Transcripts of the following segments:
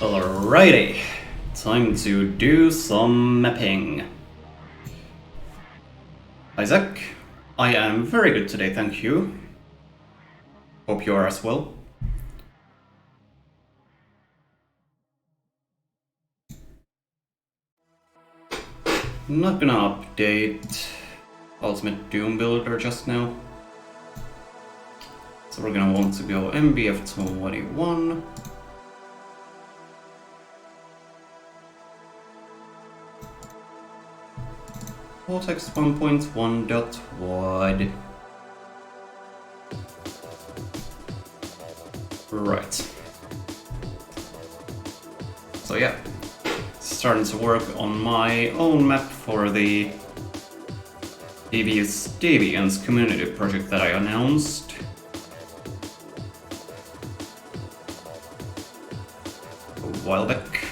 Alrighty, time to do some mapping. Isaac, I am very good today, thank you. Hope you are as well. Not gonna update Ultimate Doom Builder just now. So we're gonna want to go MBF21. Vortex 1.1.wide. Right. So yeah, starting to work on my own map for the Deviance community project that I announced a while back.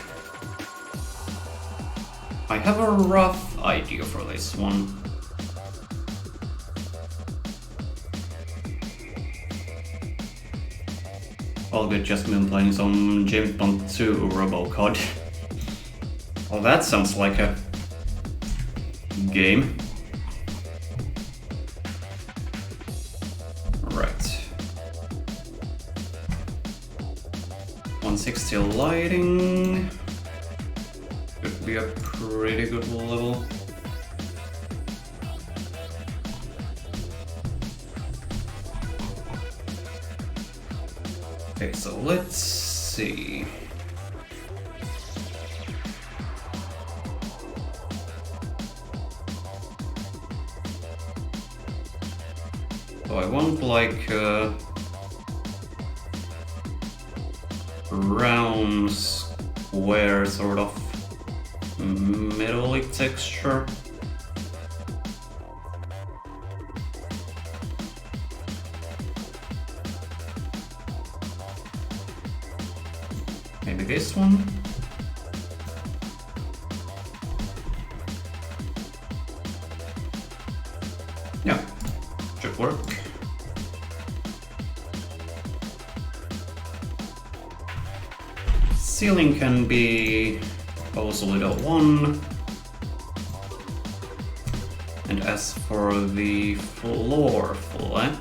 I have a rough idea for this one. All good, just been playing some James Bond 2 RoboCod. Well, that sounds like a game. Right. 160 lighting. Could be a pretty good level. Okay, so let's see. So I want like a round square sort of metallic texture. Maybe this one? Yeah, should work. Ceiling can be also little one. And as for the floor flat,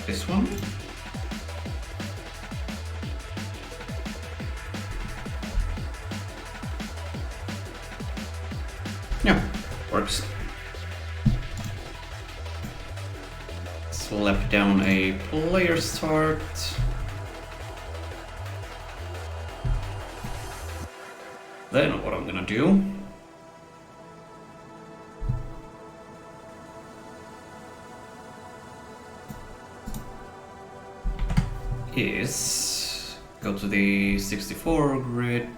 this one. Yeah, works. Slap down a player start. Then what I'm gonna do is go to the 64 grid.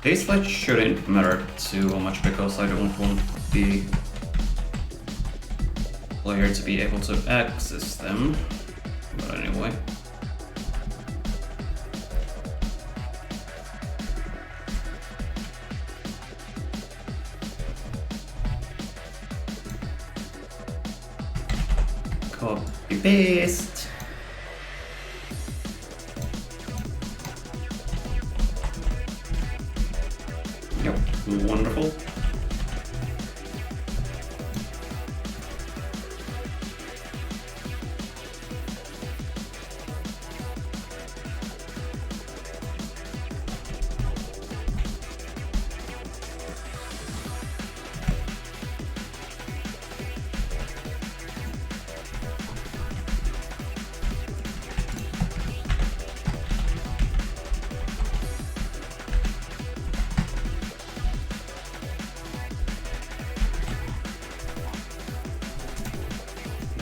These lights shouldn't matter too much because I don't want the player to be able to access them. But anyway. Copy paste. Yep, wonderful.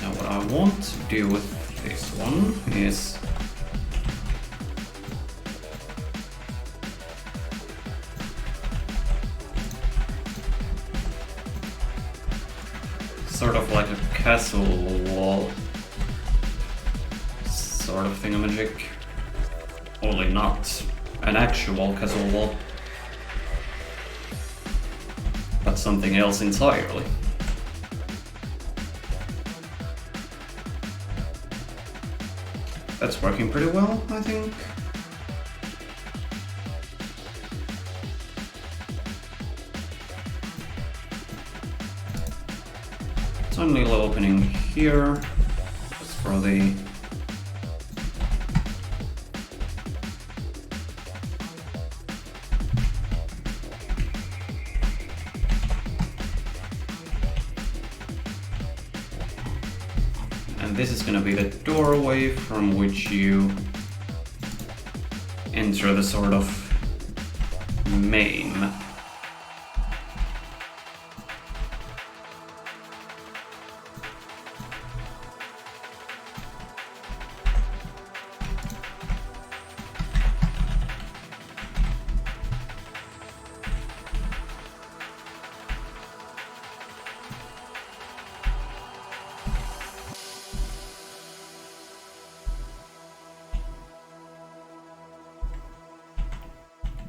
What I want to do with this one is sort of like a castle wall sort of thingamajig, only not an actual castle wall, but something else entirely. That's working pretty well, I think. Tiny little opening here, just for the and this is going to be the doorway from which you enter the sort of main.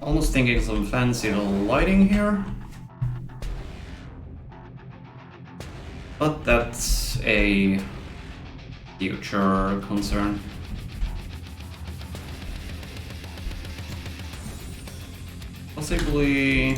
Almost thinking some fancy lighting here, but that's a future concern. Possibly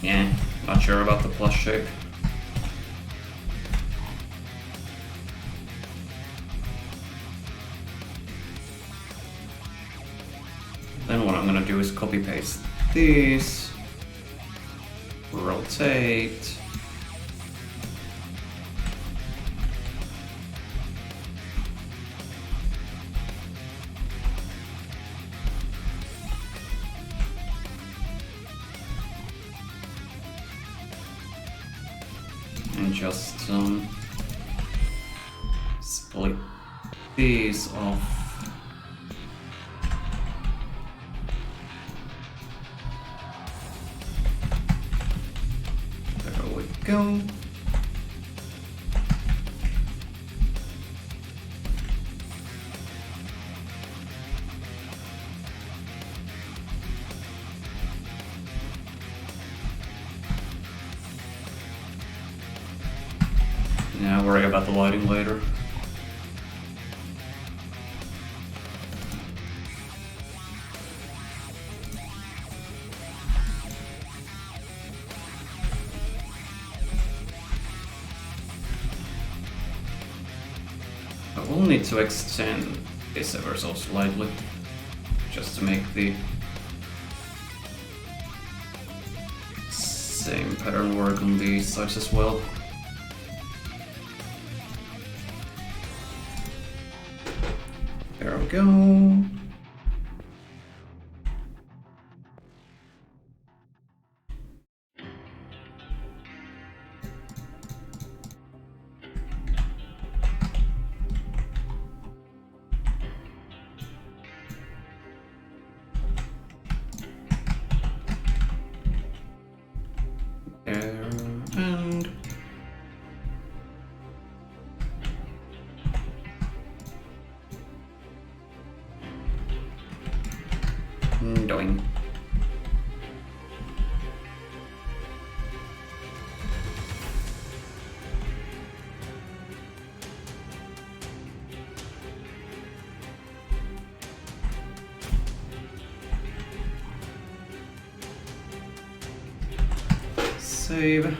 yeah, not sure about the plus shape. Then what I'm gonna do is copy paste these, rotate, and just split these off. There we go. Yeah, worry about the lighting later. I will need to extend this ever so slightly, just to make the same pattern work on these sides as well. There we go. And Doing. Save.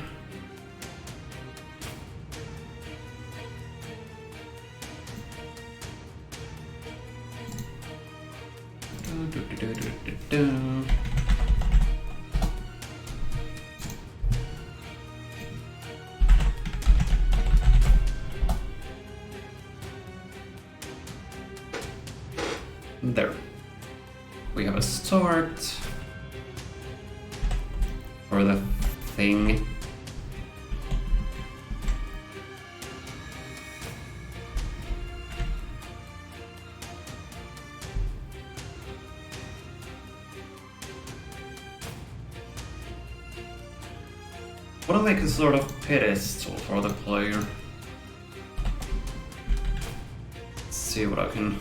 There. We have a start for the thing. I want to make a sort of pedestal for the player. Let's see what I can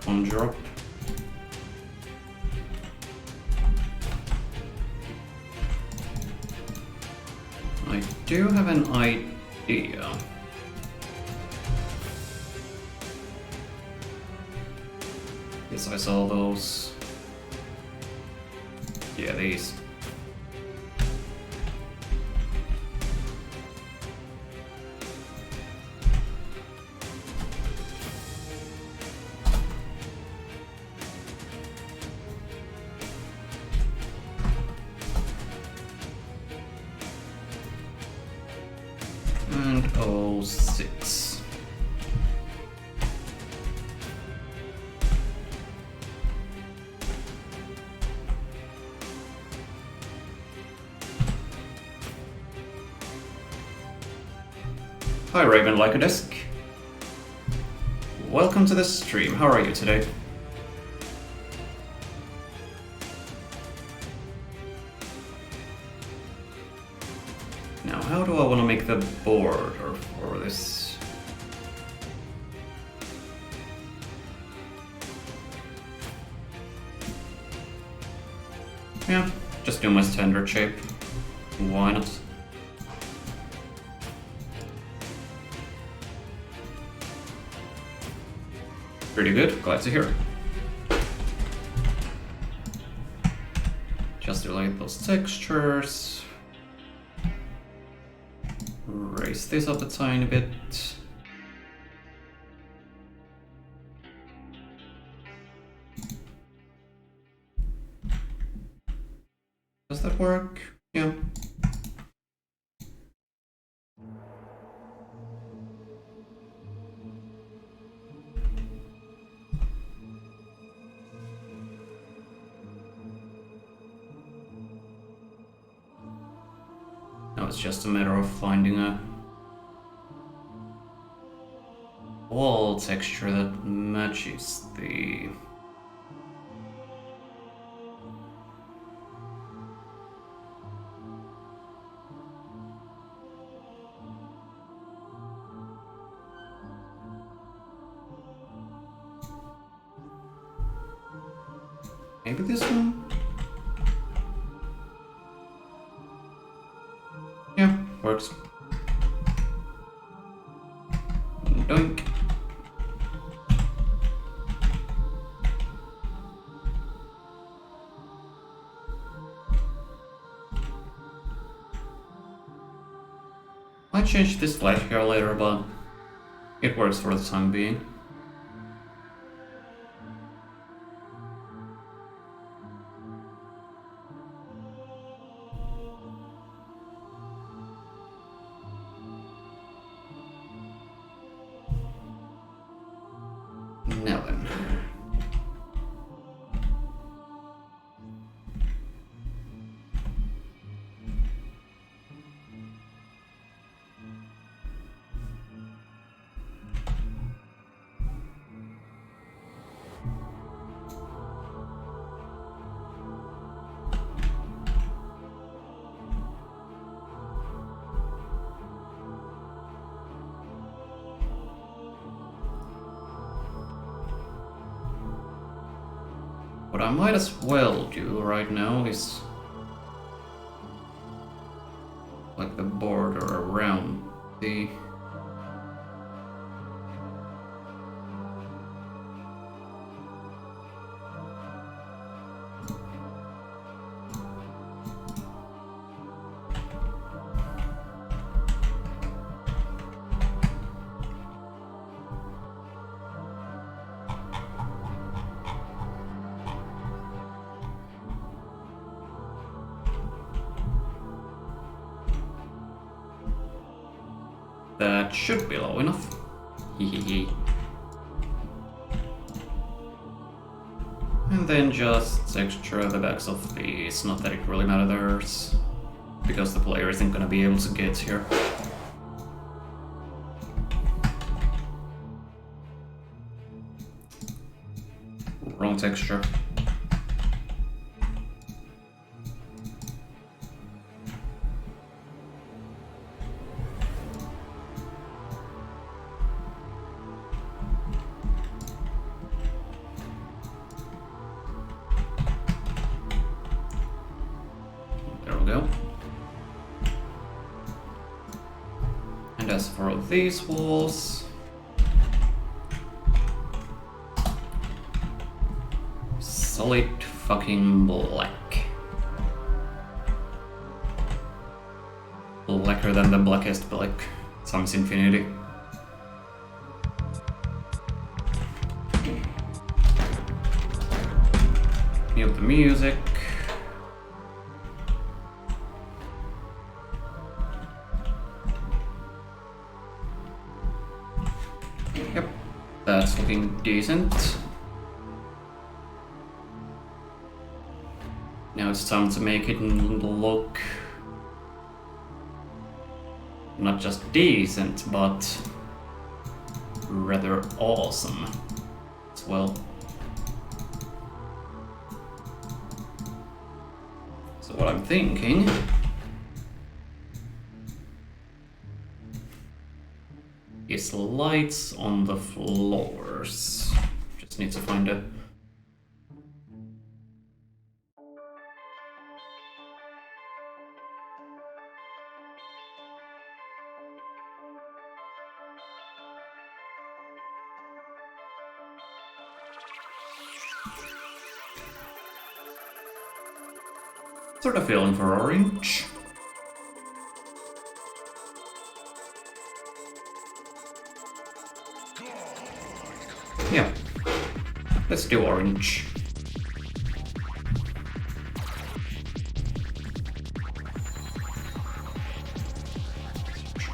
conjure up. I do have an idea. Yes, I saw those. Yeah, these. And 06. Hi Raven like a desk. Welcome to the stream. How are you today? Now, how do I want to make the border for this? Yeah, just do my standard shape. Why not? Pretty good, glad to hear. Just delete those textures. Raise this up a tiny bit. Does that work? Yeah. Now it's just a matter of finding a wall texture that matches the maybe this one? Yeah, works. Doink. Might change this flash here later, but it works for the time being. Now then. What I might as well do right now is like the border around the that should be low enough. Hehehe. And then just texture the backs of these, not that it really matters, because the player isn't gonna be able to get here. Wrong texture. Go. And as for these walls, solid fucking black. Blacker than the blackest black, times infinity. Mute the music. Yep, that's looking decent. Now it's time to make it look not just decent, but rather awesome as well. So what I'm thinking is lights on the floors. Just need to find a sort of feeling for orange. Yeah, let's do orange.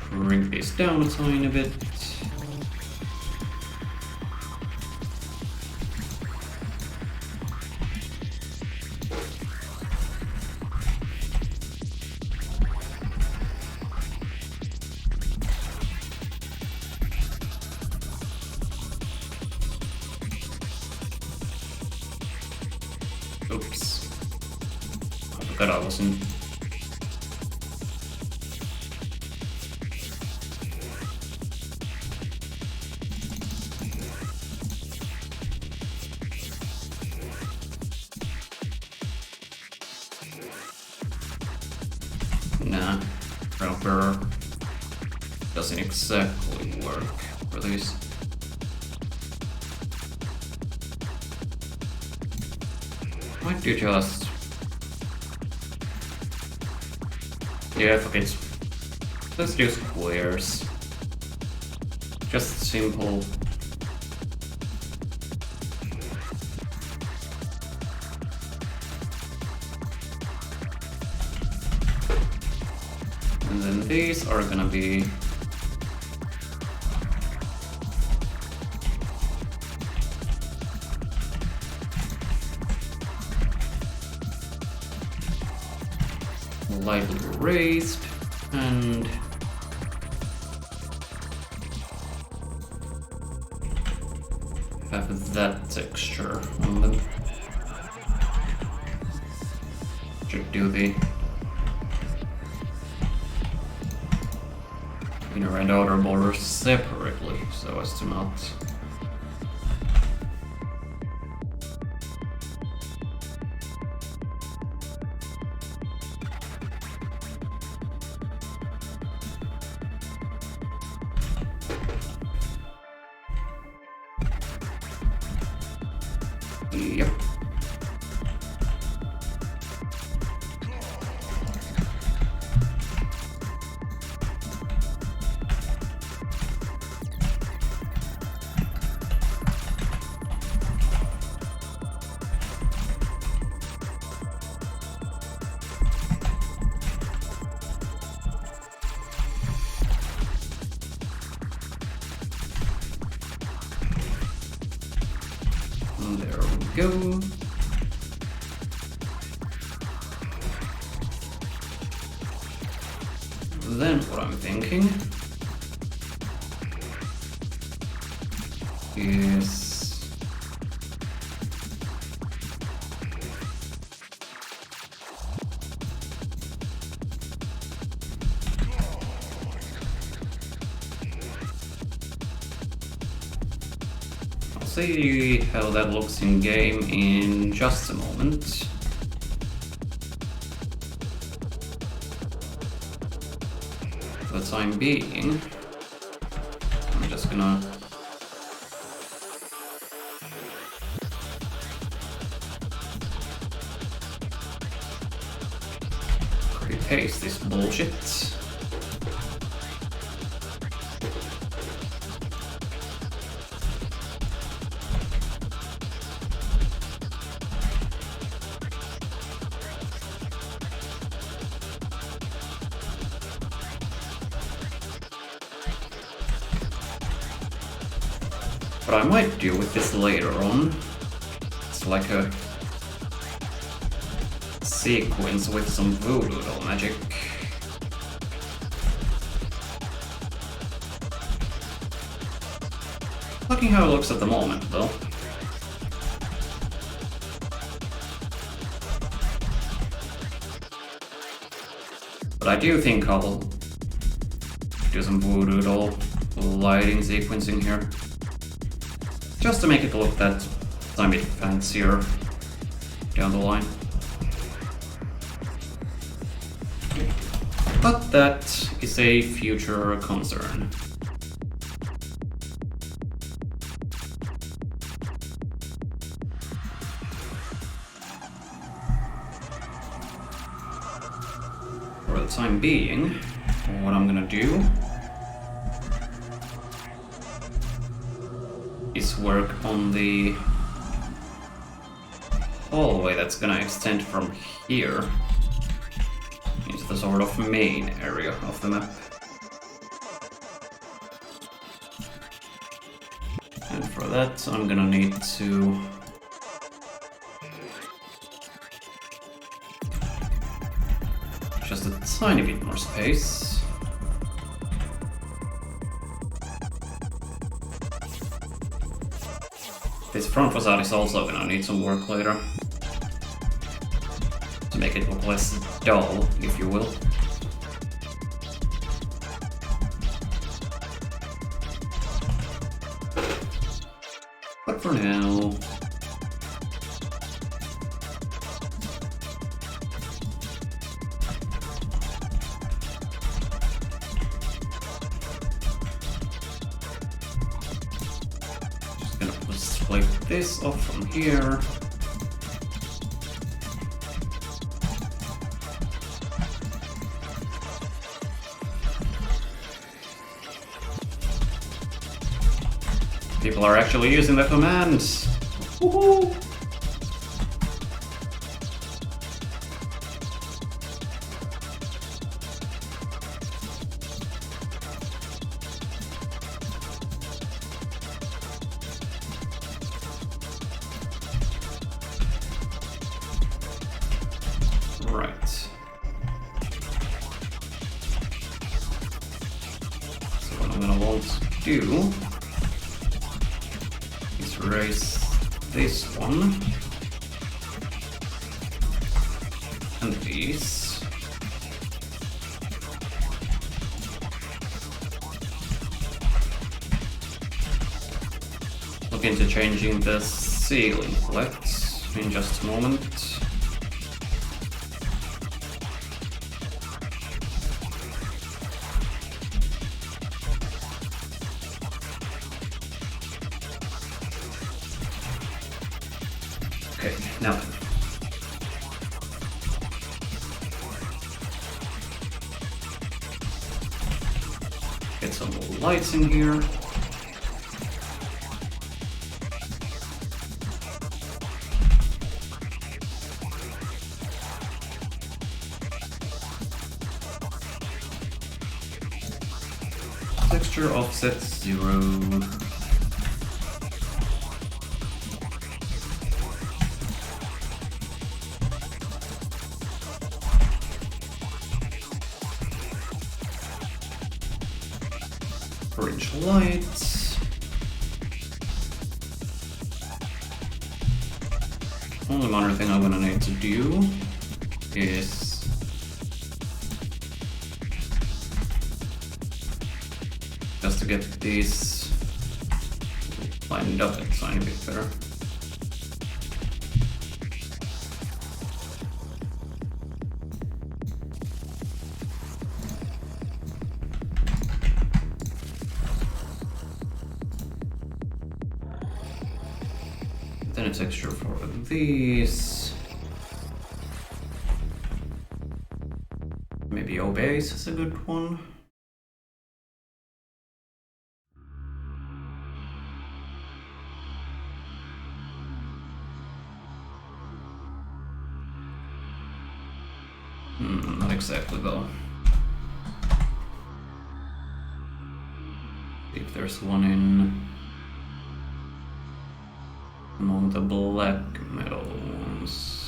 Shrink this down a tiny bit. Oops. I forgot I wasn't. Nah, proper doesn't exactly work for this. Might do just... yeah, fuck it. Let's do squares. Just simple. And then these are gonna be lightly raised and have that texture on them. Should do the inner and outer borders separately so as to not Yep. There we go. Then what I'm thinking is I'll see how that looks in game in just a moment. For the time being, I'm just gonna copy-paste this bullshit. What I might do with this later on, it's like a sequence with some voodoo doll magic. Looking how it looks at the moment though. But I do think I'll do some voodoo doll lighting sequencing here. Just to make it look that tiny bit fancier down the line. But that is a future concern. For the time being, what I'm gonna do is work on the hallway that's gonna extend from here into the sort of main area of the map. And for that, I'm gonna need to just a tiny bit more space. This front facade is also gonna need some work later. To make it look less dull, if you will. But for now... split this off from here. People are actually using the commands. Woohoo! Right. So what I'm gonna want to do is raise this one and these. Look into changing the ceiling flex in just a moment. Okay, now then. Get some more lights in here. Texture offset 0. Orange lights. Only minor thing I'm gonna need to do is just to get these lined up a tiny bit better. Then a texture for these. Maybe Obeys is a good one. Not exactly though. See if there's one in among the black metal ones.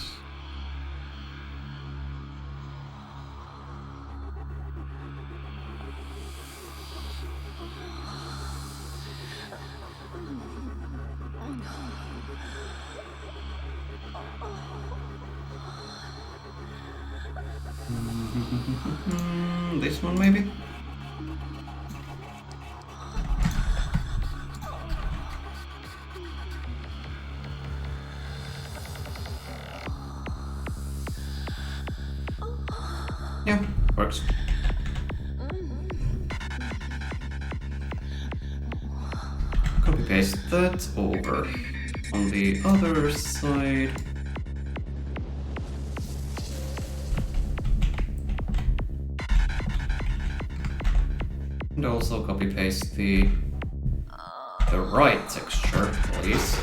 This one maybe? Yeah, works. Copy paste that over on the other side. And also copy paste the right texture, please.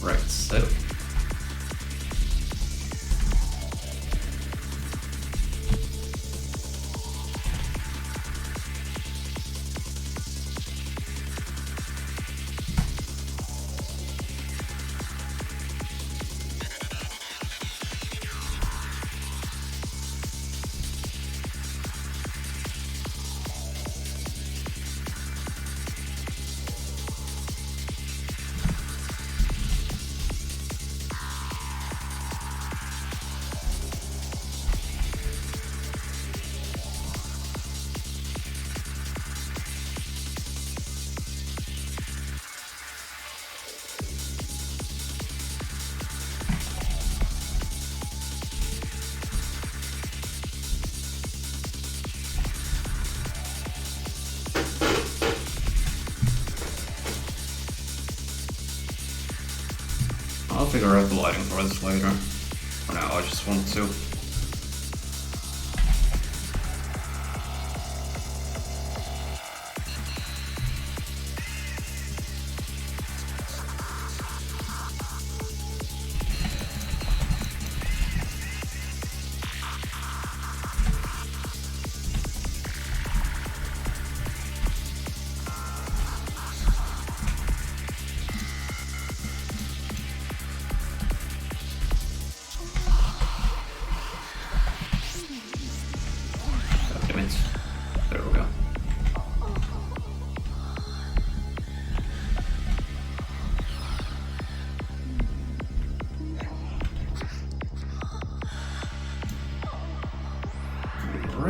Right, so. I'll figure out the lighting for this later. For now, I just want to.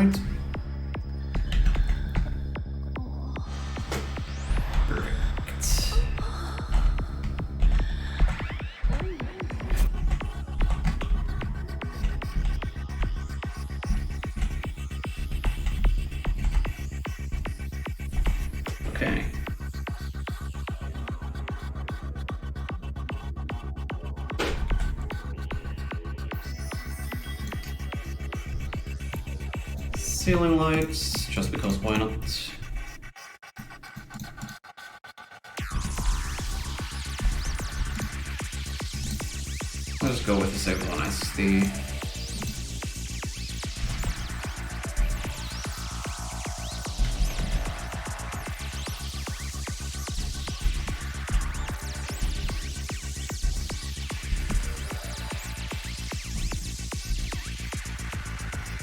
Alright. Perfect. Okay. Ceiling lights, just because why not? Let's go with the same one as the...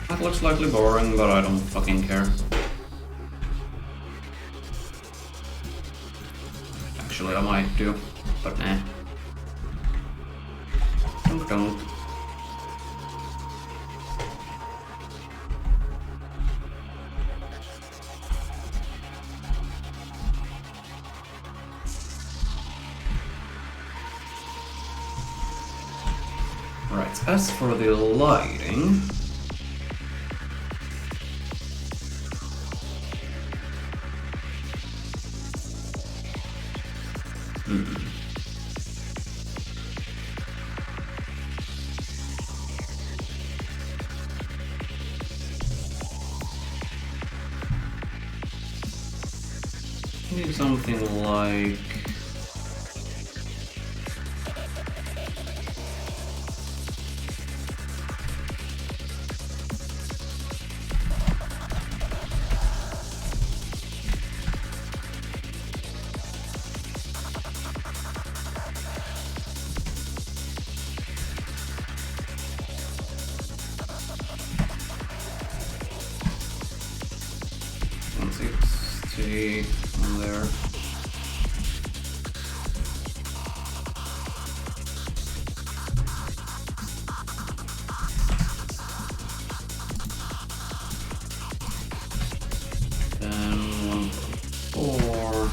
That looks slightly boring, but I don't fucking care. Actually, I might do, but nah. Don't. Right, as for the lighting... Need something like... on there. Then 1.4.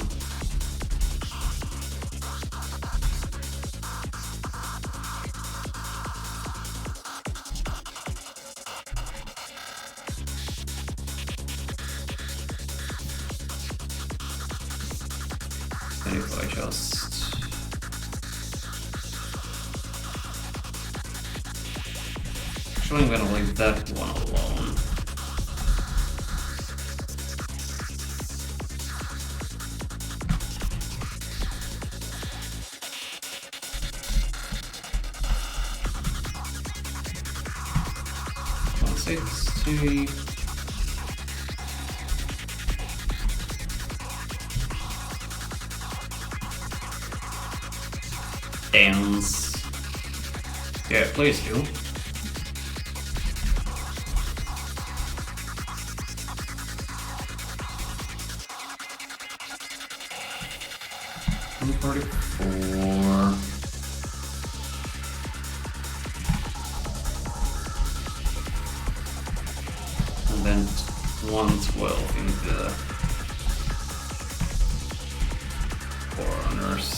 And if I just... Actually, I'm gonna leave that one alone. $160. Dance. Yeah, please do. $144. And then 112 in the corners.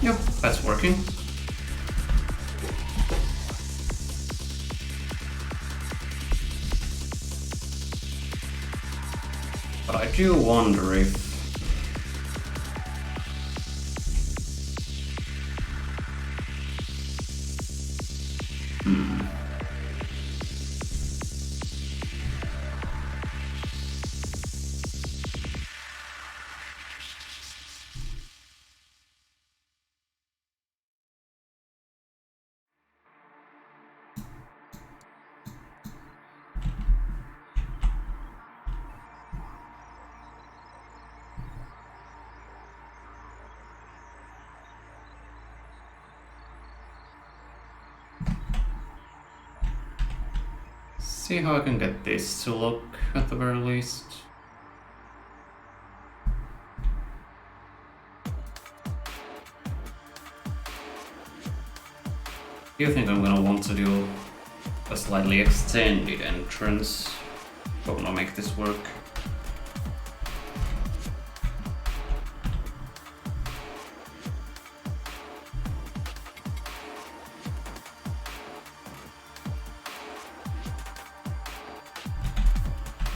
Yep, that's working. But I do wonder if... See how I can get this to look at the very least. Do you think I'm gonna want to do a slightly extended entrance? Hope I'll make this work.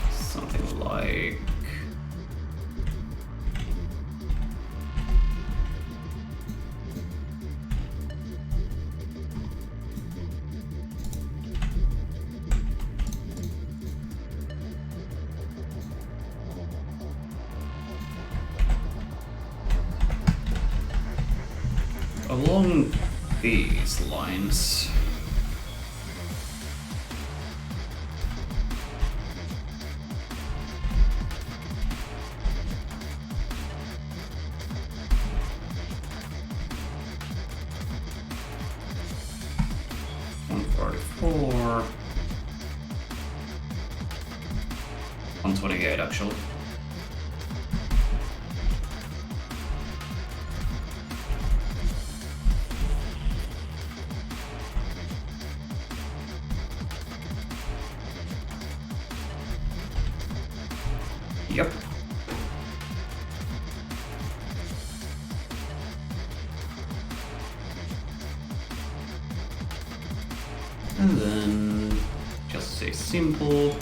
Something like... along these lines. $144. $128 actually. Yep. And then just say simple.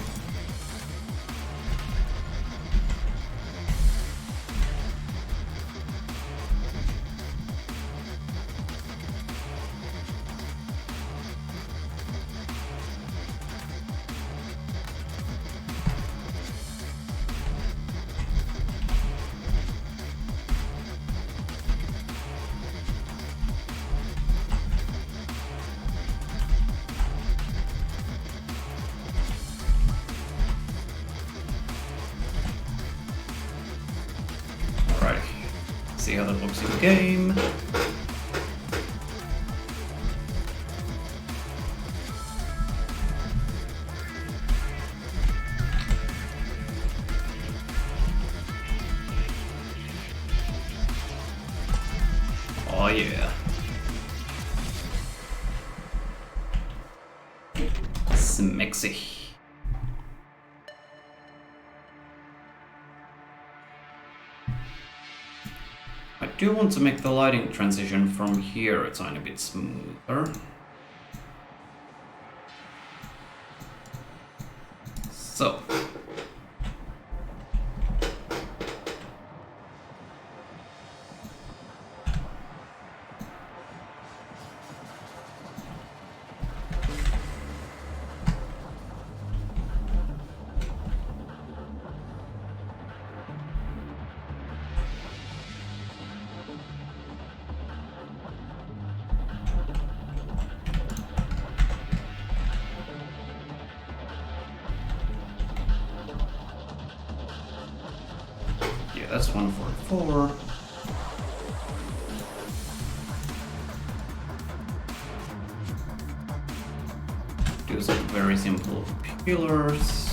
See how that looks in game. Oh yeah. Smexy. I do want to make the lighting transition from here a tiny bit smoother. So. That's 144. Do some very simple pillars.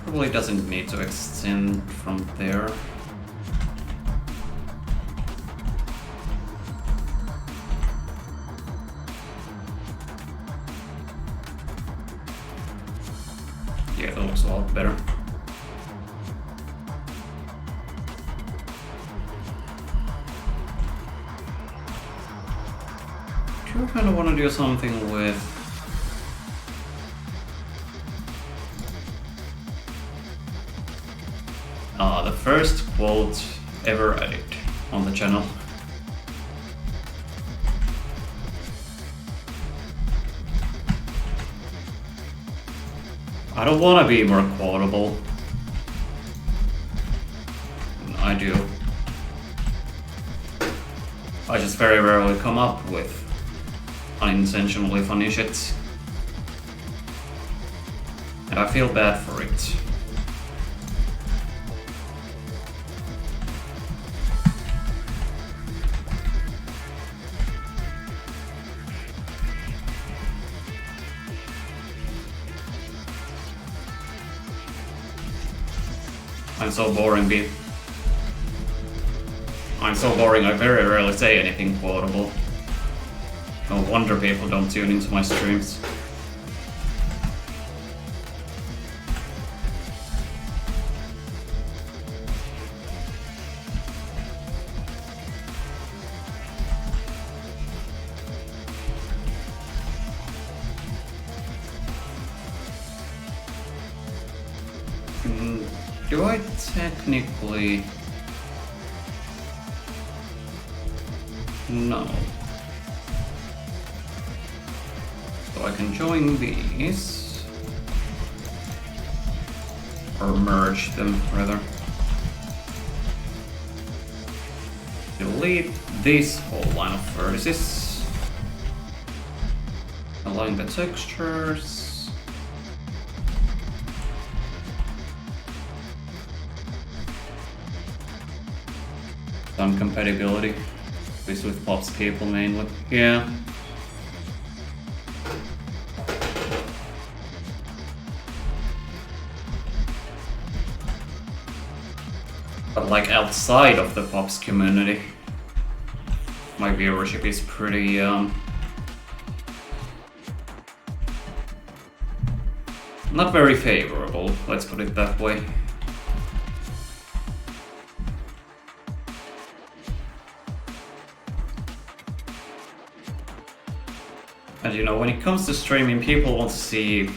Probably doesn't need to extend from there. Yeah, that looks a lot better. Do you kind of want to do something with the first quote ever added on the channel? I don't want to be more quotable. I do. I just very rarely come up with unintentionally funny shit. And I feel bad for it. I'm so boring, I'm so boring, I very rarely say anything quotable. No wonder people don't tune into my streams. Do I technically... No. So I can join these. Or merge them, rather. Delete this whole line of vertices. Align the textures. Some compatibility. This with Pop's cable mainly. Yeah. But like outside of the Pops community, my viewership is pretty not very favorable, let's put it that way. And you know, when it comes to streaming, people want to see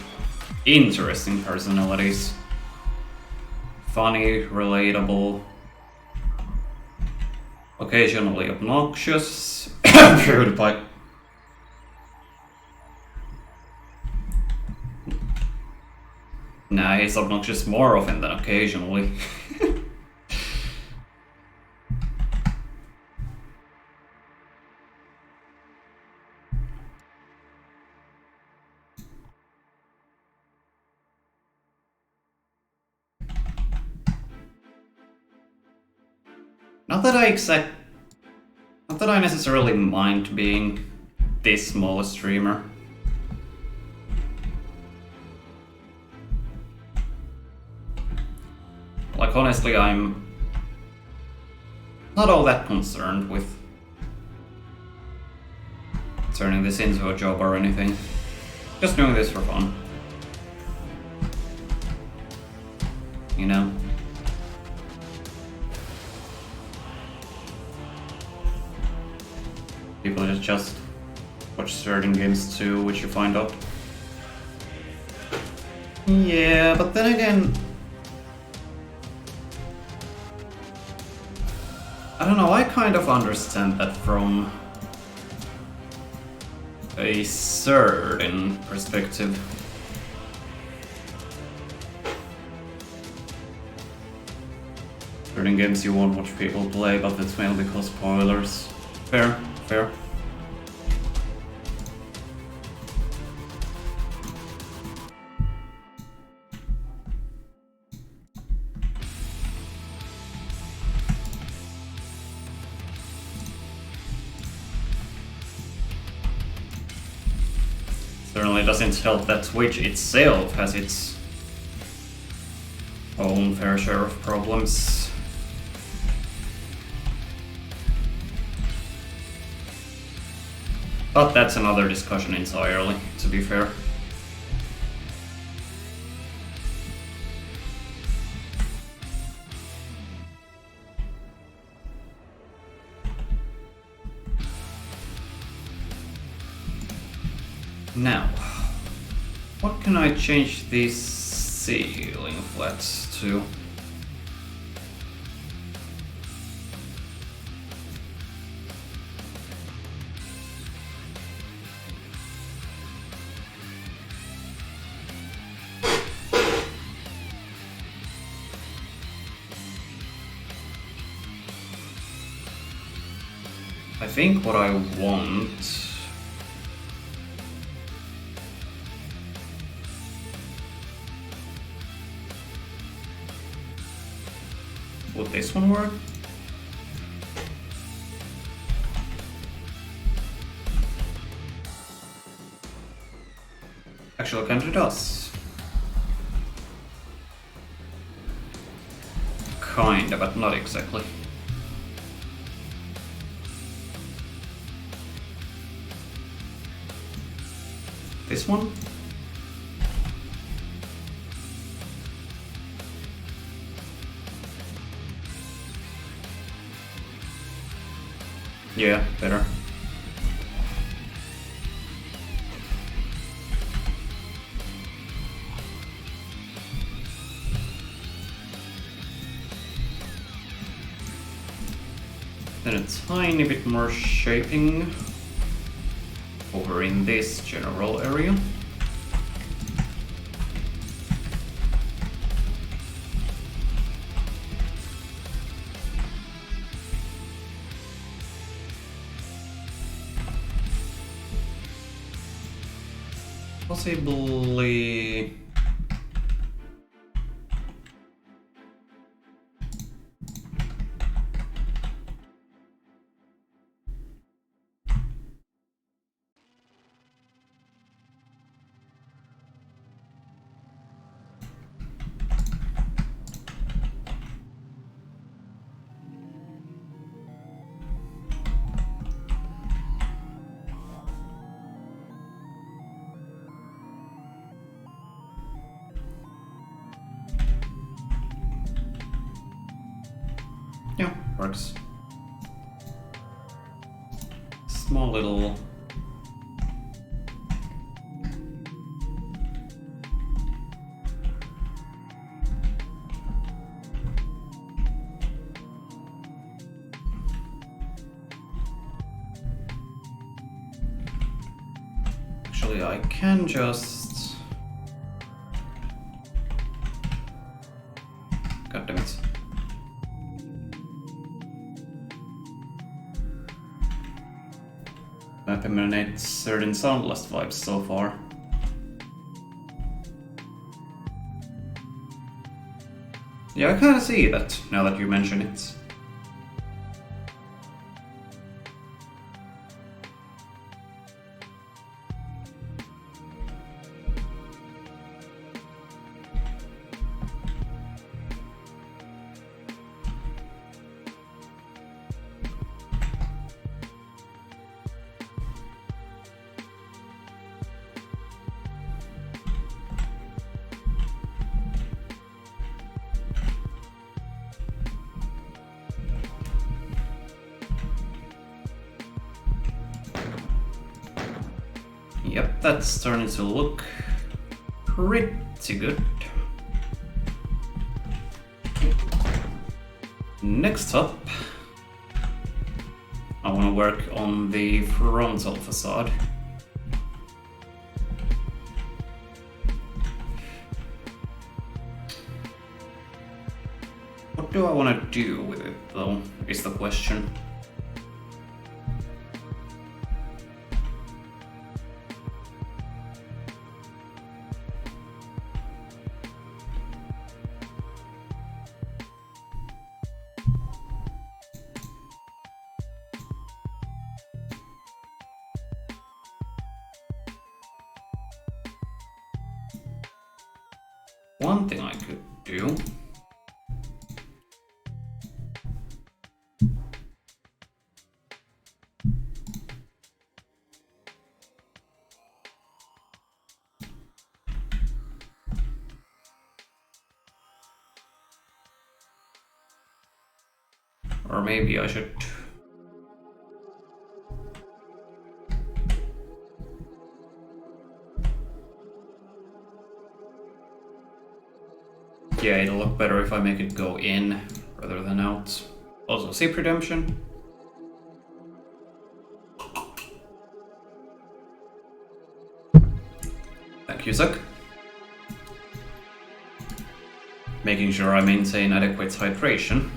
interesting personalities. Funny, relatable, occasionally obnoxious. PewDiePie. Nah, he's obnoxious more often than occasionally. Not that I necessarily mind being this small a streamer. Like honestly, I'm not all that concerned with turning this into a job or anything. Just doing this for fun. You know? People just watch certain games too, which you find out. Yeah, but then again, I don't know, I kind of understand that from a certain perspective. Certain games you won't watch people play, but that's mainly because spoilers. Fair, fair. Certainly doesn't help that Twitch itself has its own fair share of problems. But that's another discussion entirely, to be fair. Now, what can I change these ceiling flats to? I think what I want... Would this one work? Actually, it kind of does. kinda, but not exactly. This one? Yeah, better. Then a tiny bit more shaping over in this general area. Possibly... yeah, works. Small little... Actually, I can just... God damn it. That emanates certain soundless vibes so far. Yeah, I kinda see that, now that you mention it. Yep, that's starting to look pretty good. Next up, I want to work on the frontal facade. What do I want to do with it, though, is the question. One thing I could do or maybe I should yeah, it'll look better if I make it go in rather than out. Also, Zip Redemption. Thank you, Zuck. Making sure I maintain adequate hydration.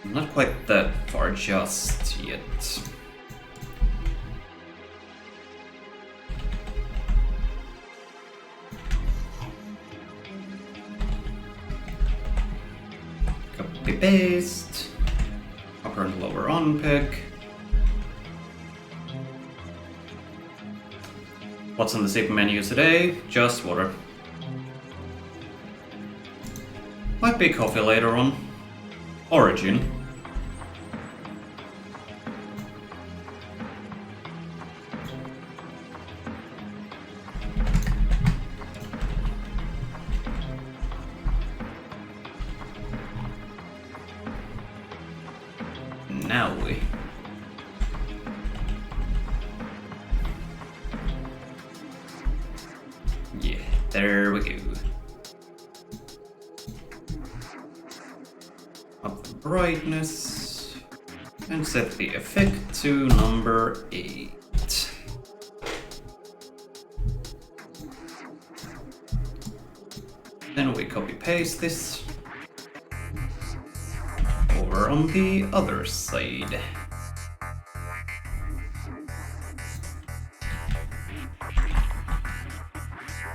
Not quite that far just yet. Copy paste. Upper and lower on peg. What's on the zip menu today? Just water. Happy coffee later on. Origin. Now we. Yeah, there we go. Up the brightness and set the effect to number 8. Then we copy paste this over on the other side.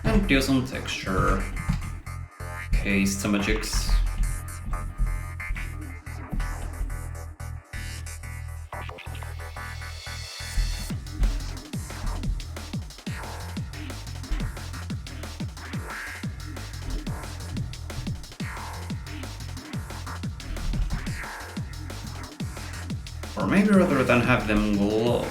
And do some texture. Case magics. Or maybe rather than have them glow.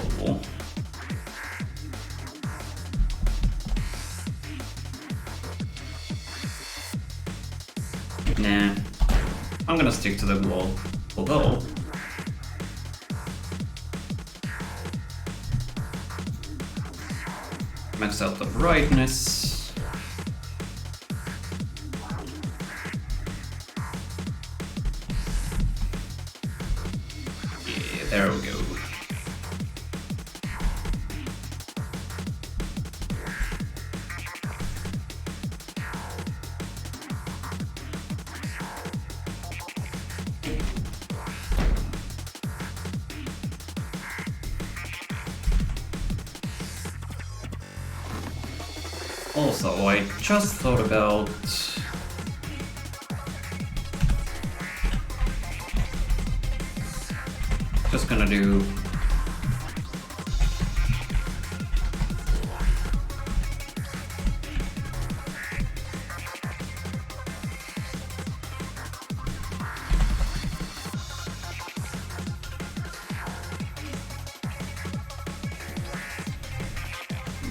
Nah, I'm gonna stick to the glow. Although, max out the brightness. Yeah, there we go. Also, I just thought about just gonna do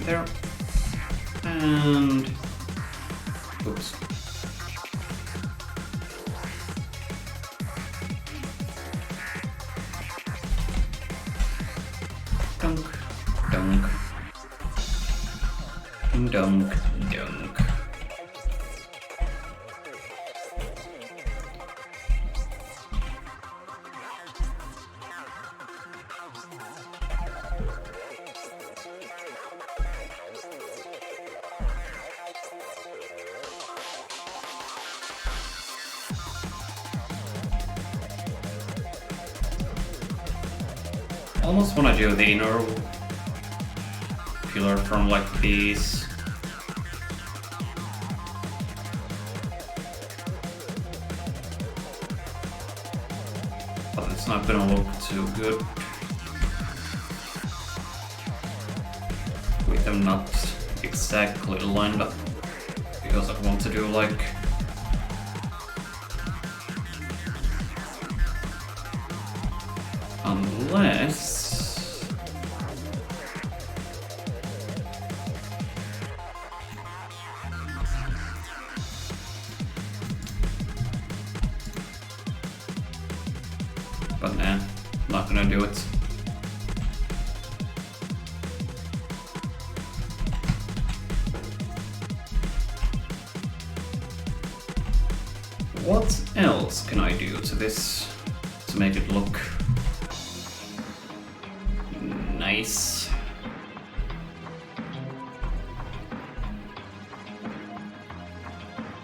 there. And oops. Dunk, dunk, dunk, dunk. Almost want to do the inner pillar from like these. But it's not gonna look too good with them not exactly lined up, because I want to do like unless but nah, not gonna do it. What else can I do to this to make it look nice?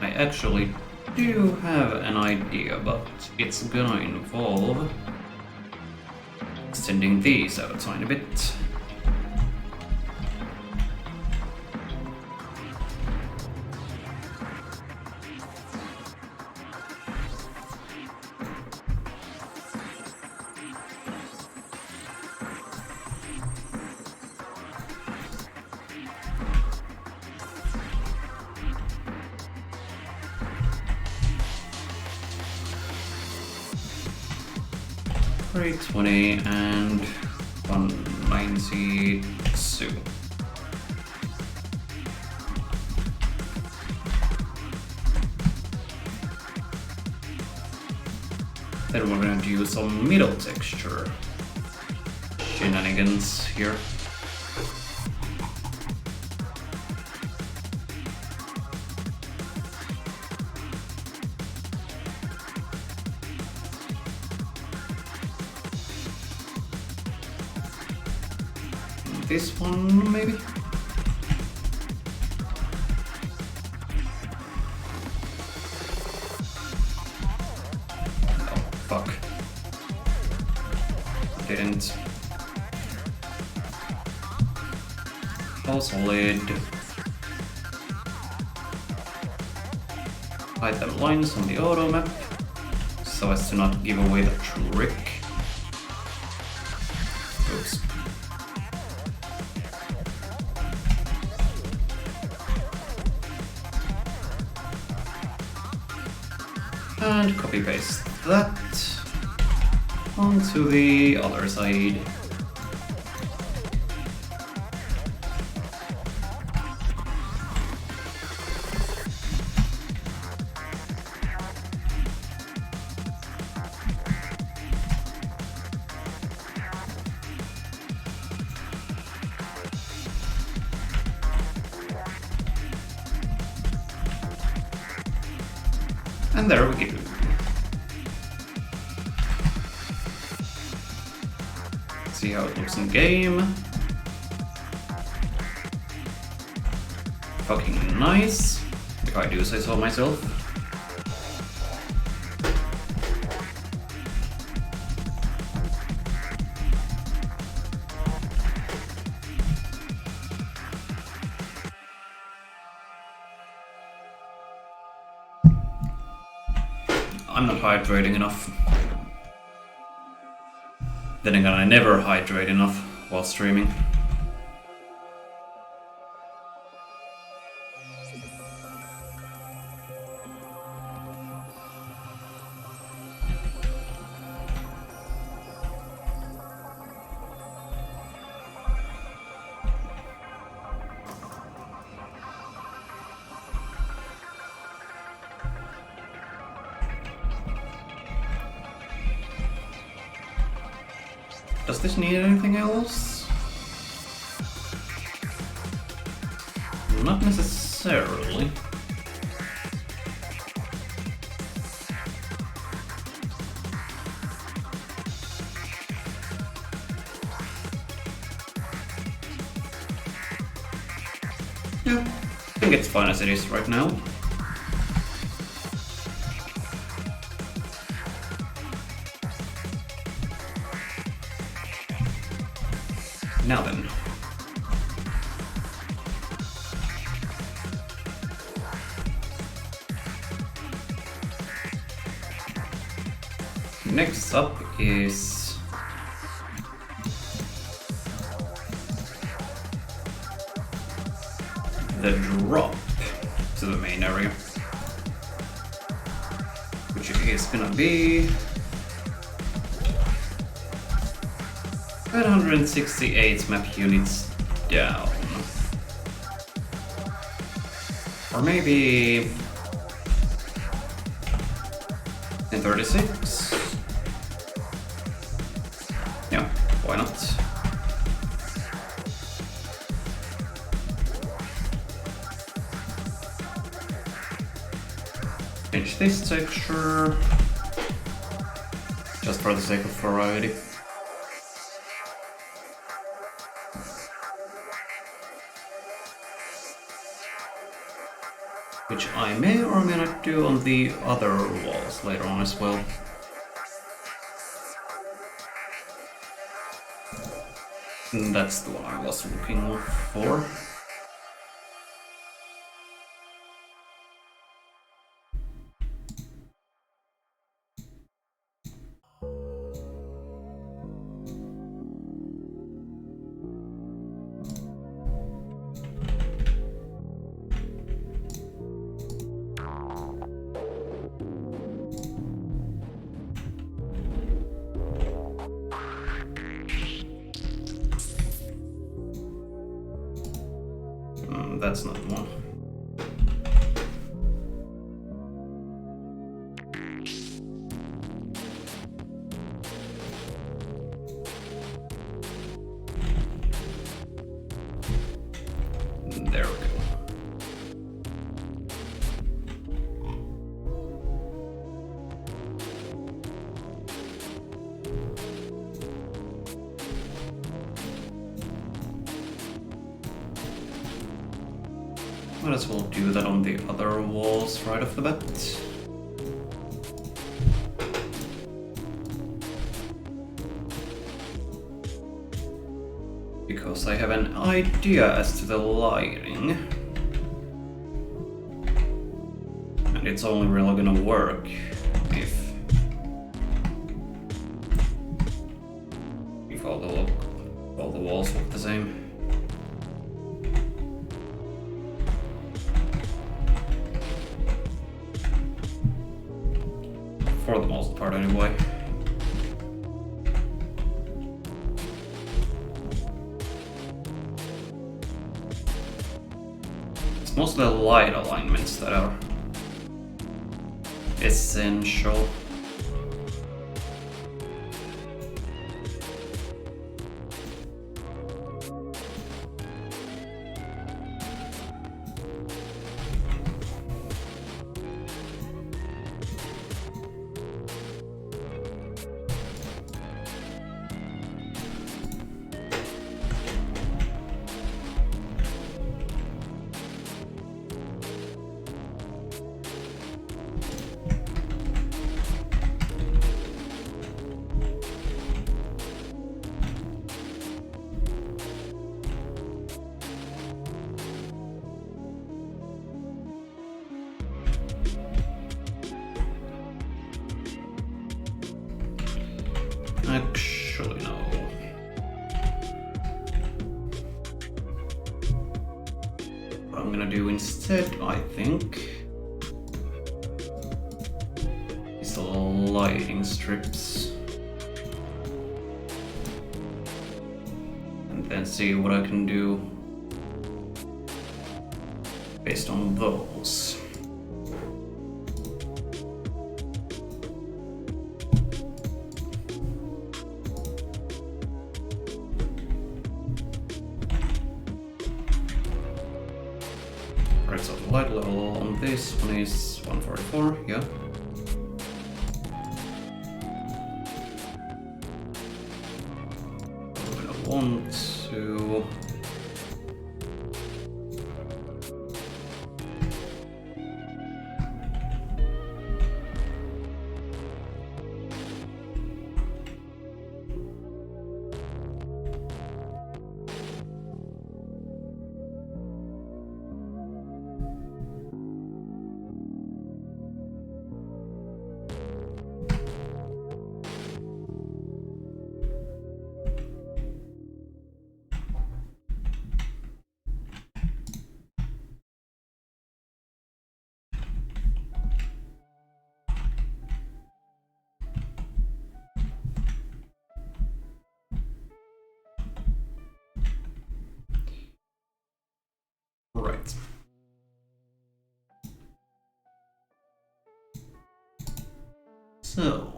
I actually do have an idea, but it's gonna involve extending these out a tiny bit. 320 and 192. Then we're gonna do some middle texture shenanigans here. This one, maybe? Oh, fuck. Didn't. All solid. Item lines on the auto map, so as to not give away the trick. Oops. And copy paste that onto the other side. And there we go. See how it looks in game. Fucking nice, if I do say so myself. I'm not hydrating enough. Then again, I never hydrate enough while streaming. Does this need anything else? Not necessarily. Yeah, I think it's fine as it is right now. Now then. Next up is the drop to the main area, which is gonna be 168 map units down. Or maybe 36. Yeah, why not? Change this texture just for the sake of variety. Which I may or may not do on the other walls later on as well. And that's the one I was looking for. That's not the one. There we go. Might as well do that on the other walls right off the bat. Because I have an idea as to the lighting. And it's only really gonna work if all the walls look the same. For the most part, anyway. It's mostly the light alignments that are essential. Actually, no. What I'm gonna do instead, I think, is the lighting strips. And then see what I can do based on those. Right, so the light level on this one is 144, yeah. I'm gonna want to... Right. So...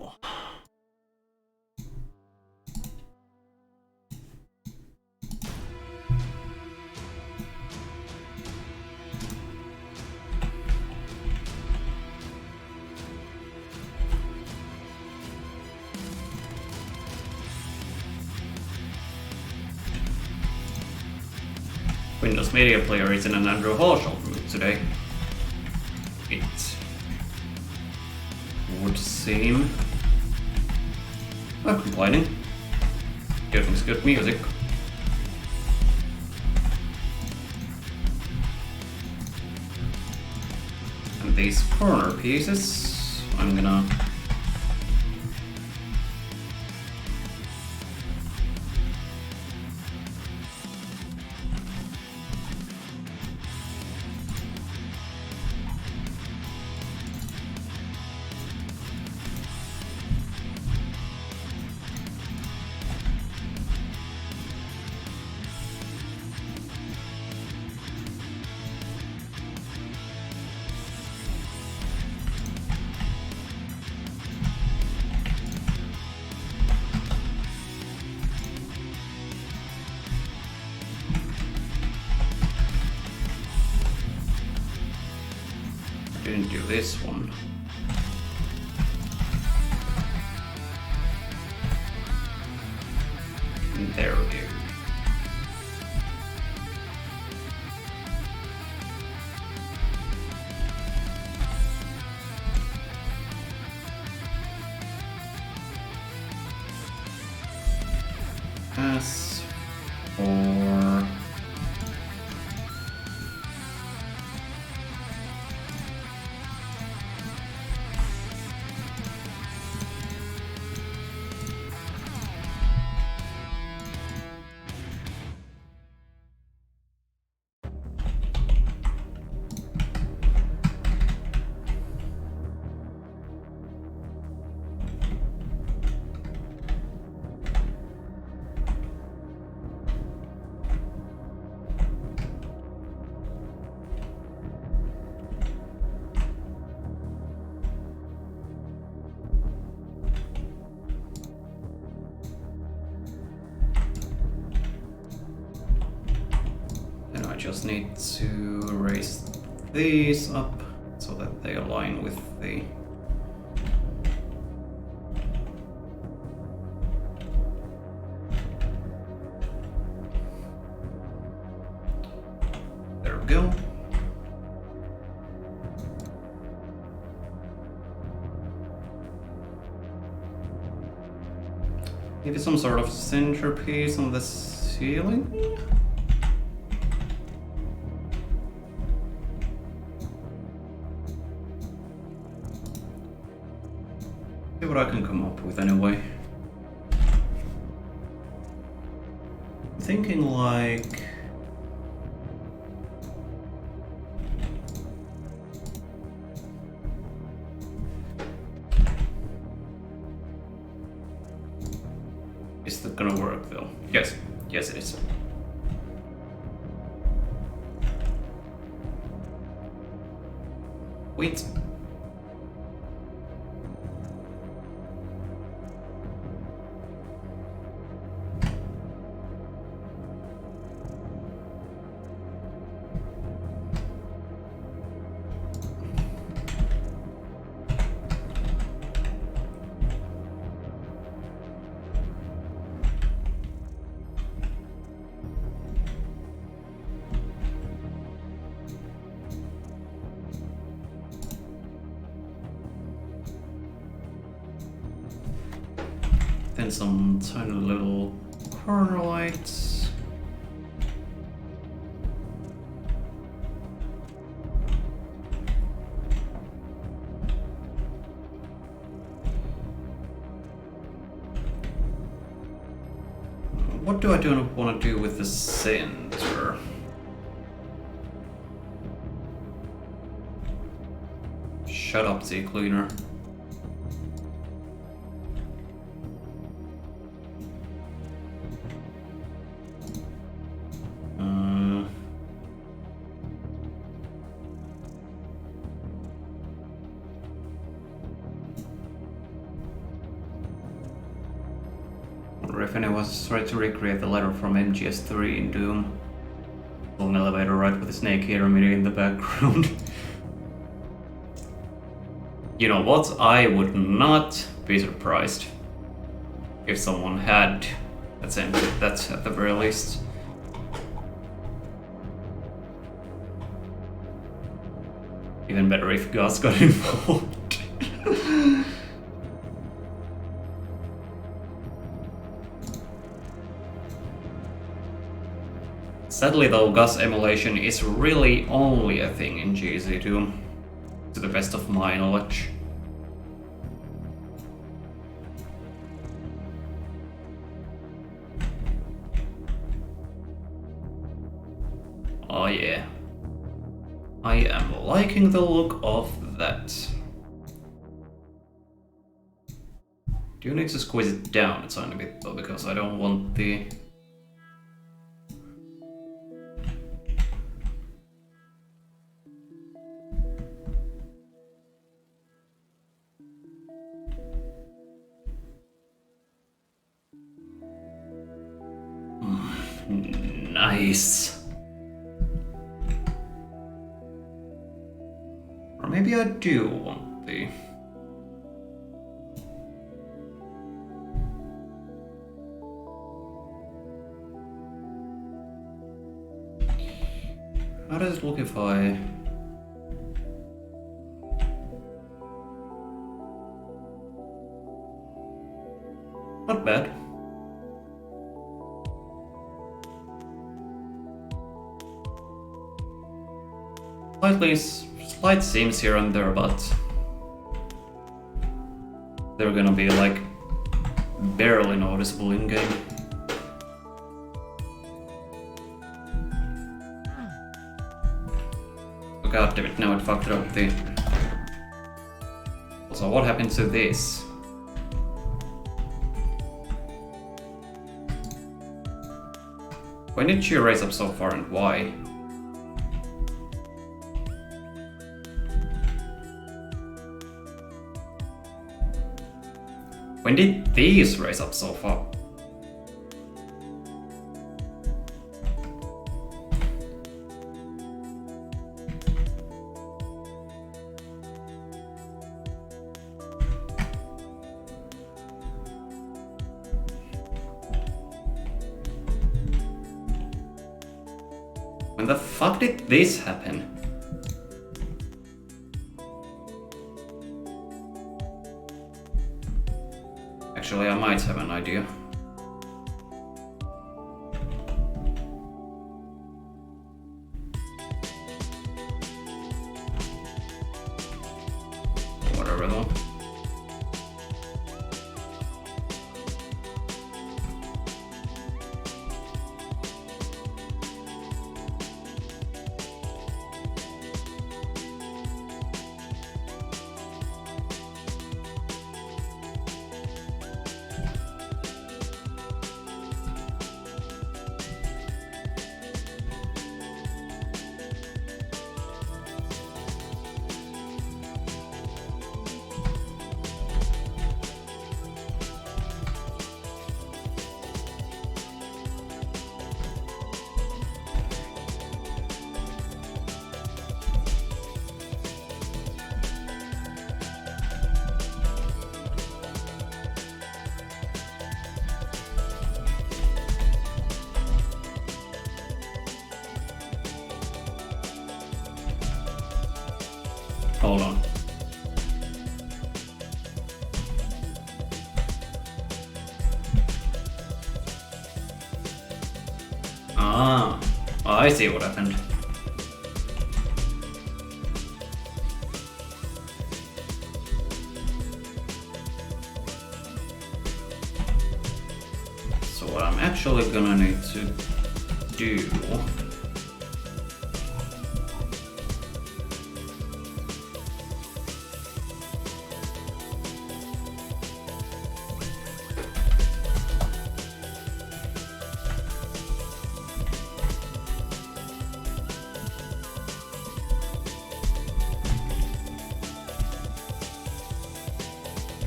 Windows Media Player is in an Andrew Holsholt mood today. It would seem. Not complaining. Getting good music. And these corner pieces, I'm gonna didn't do this one. There we go. As for just need to raise these up so that they align with the there we go. Maybe some sort of centerpiece on the ceiling? See what I can come up with anyway. Thinking like is that gonna work though? Yes, yes it is. Wait. Then some tiny little corner lights. What do I want to do with the center? Shut up, Z Cleaner. If anyone was trying to recreate the letter from MGS3 in Doom. Long elevator ride with a snake here immediately in the background. You know what? I would not be surprised if someone had attempted that at the very least. Even better if Gus got involved. Sadly though, Gus emulation is really only a thing in GZ2, to the best of my knowledge. Oh yeah. I am liking the look of that. Do you need to squeeze it down a tiny bit though, because I don't want the... Nice. Or maybe I do want the... How does it look if I... Not bad. Slight seams here and there, but they're gonna be like barely noticeable in game. Oh, god damn it, now it fucked up the... So what happened to this? When did she raise up so far and why? When did these raise up so far? When the fuck did this happen? Actually, I might have an idea. Whatever though. Hold on. Ah, I see what happened. So what I'm actually gonna need to do...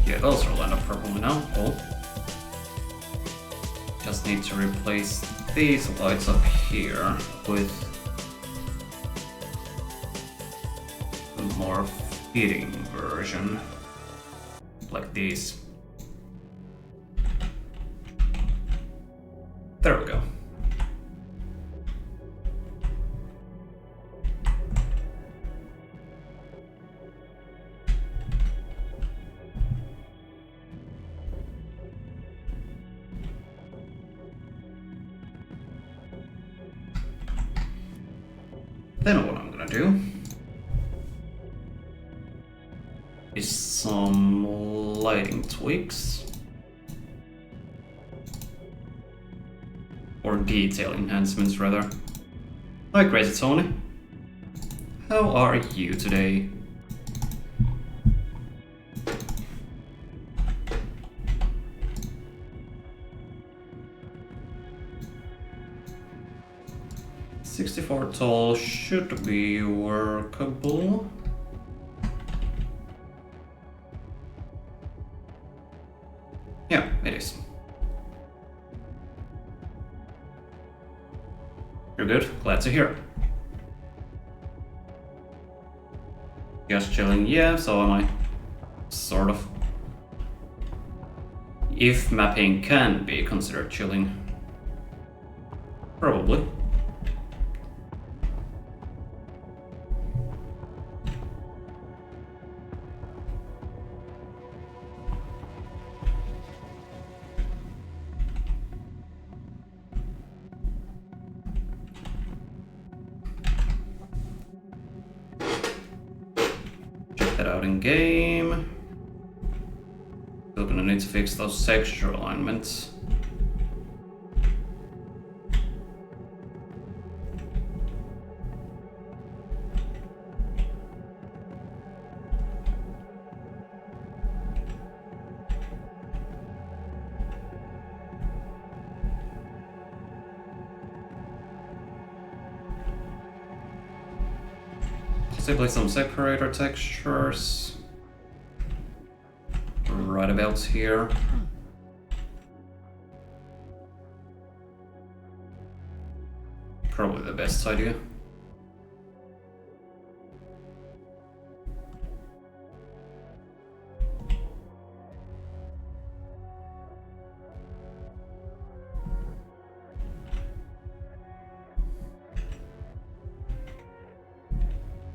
Yeah, those will end up purple now. Cool. Just need to replace these lights up here with a more fitting version, like these. There we go. Then what I'm gonna do is some lighting tweaks or detail enhancements rather. Hi Crazy Tony, how are you today? .64 tall should be workable. Yeah, it is. You're good? Glad to hear. Just chilling, yeah, so am I. Sort of. If mapping can be considered chilling. Probably. Check that out in game. Still gonna need to fix those texture alignments. Possibly some separator textures. Right about here. Probably the best idea.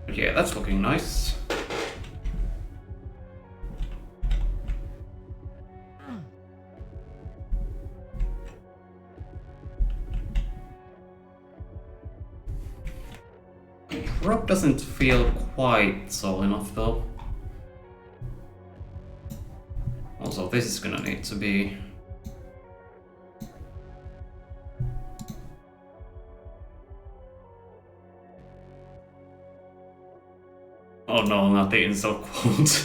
But yeah, that's looking nice. Drop doesn't feel quite solid enough though. Also, this is gonna need to be... Oh no, not the insult quote.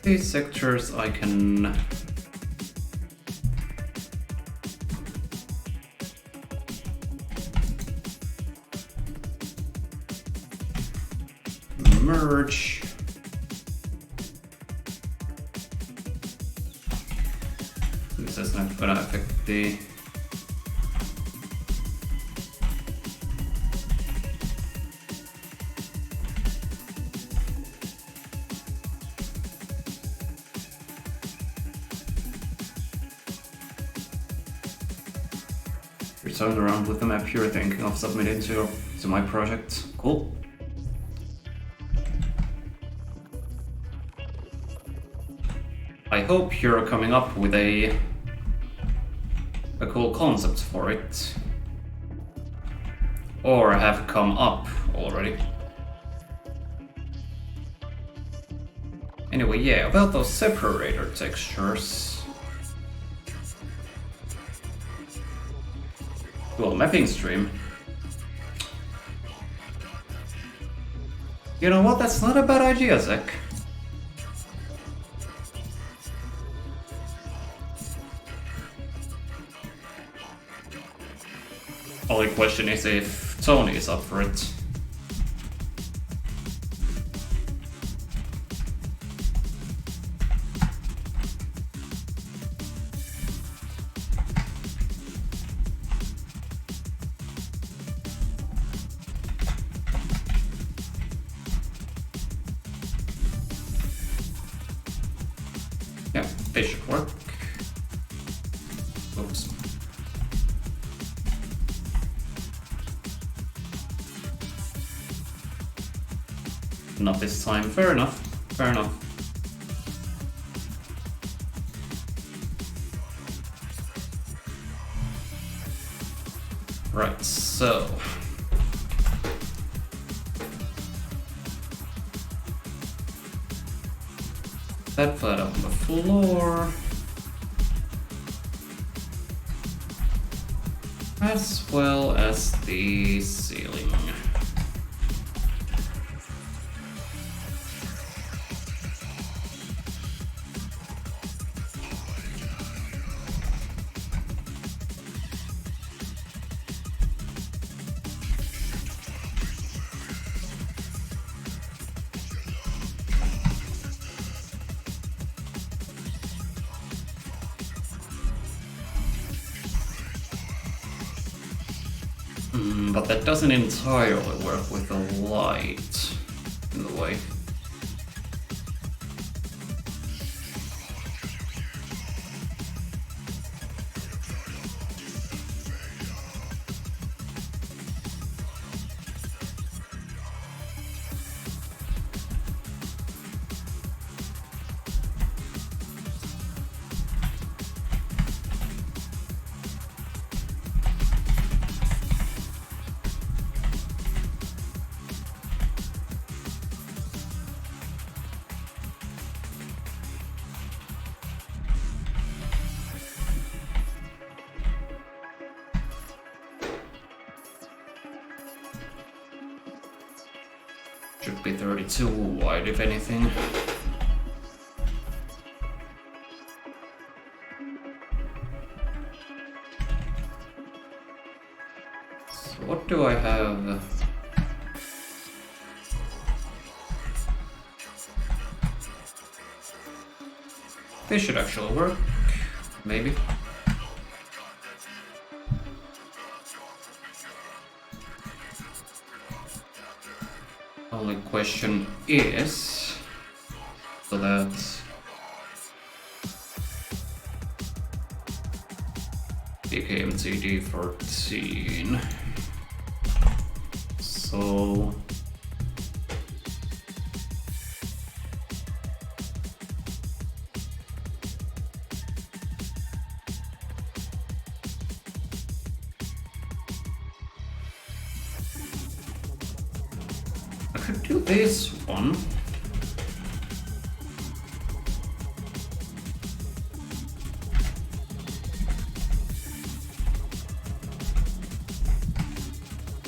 These sectors I can... merge. This is not gonna affect the... Return around with the map you're thinking of submitting to my project. Cool. I hope you're coming up with a cool concept for it. Or have come up already. Anyway, yeah, about those separator textures. Well, mapping stream. You know what, that's not a bad idea, Zach. Only question is if Tony is up for it. Yeah, they should work. Oops. Not this time. Fair enough. Fair enough. Right, so... that flat on the floor. As well as the ceiling. But that doesn't entirely work with the light in the way. Should be 32 wide, if anything. So what do I have? This should actually work. Maybe. Only question is, so that's BKMTD 14. So I could do this one.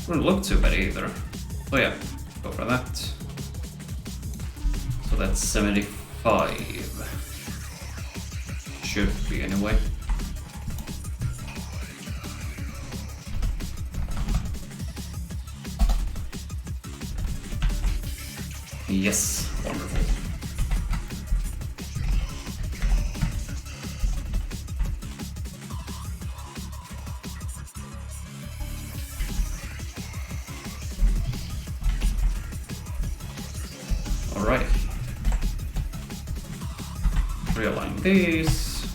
Wouldn't look too bad either. So yeah, go for that. So that's 75. Should be anyway. Yes, wonderful. Alright. Realign these.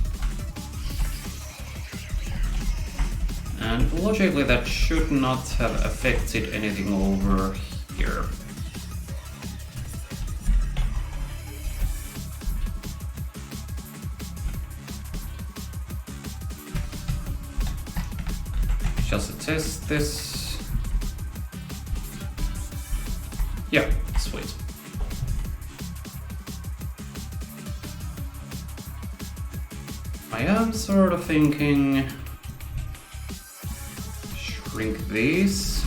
And logically that should not have affected anything over here. Just to test this. Yeah, sweet. I am sort of thinking shrink these.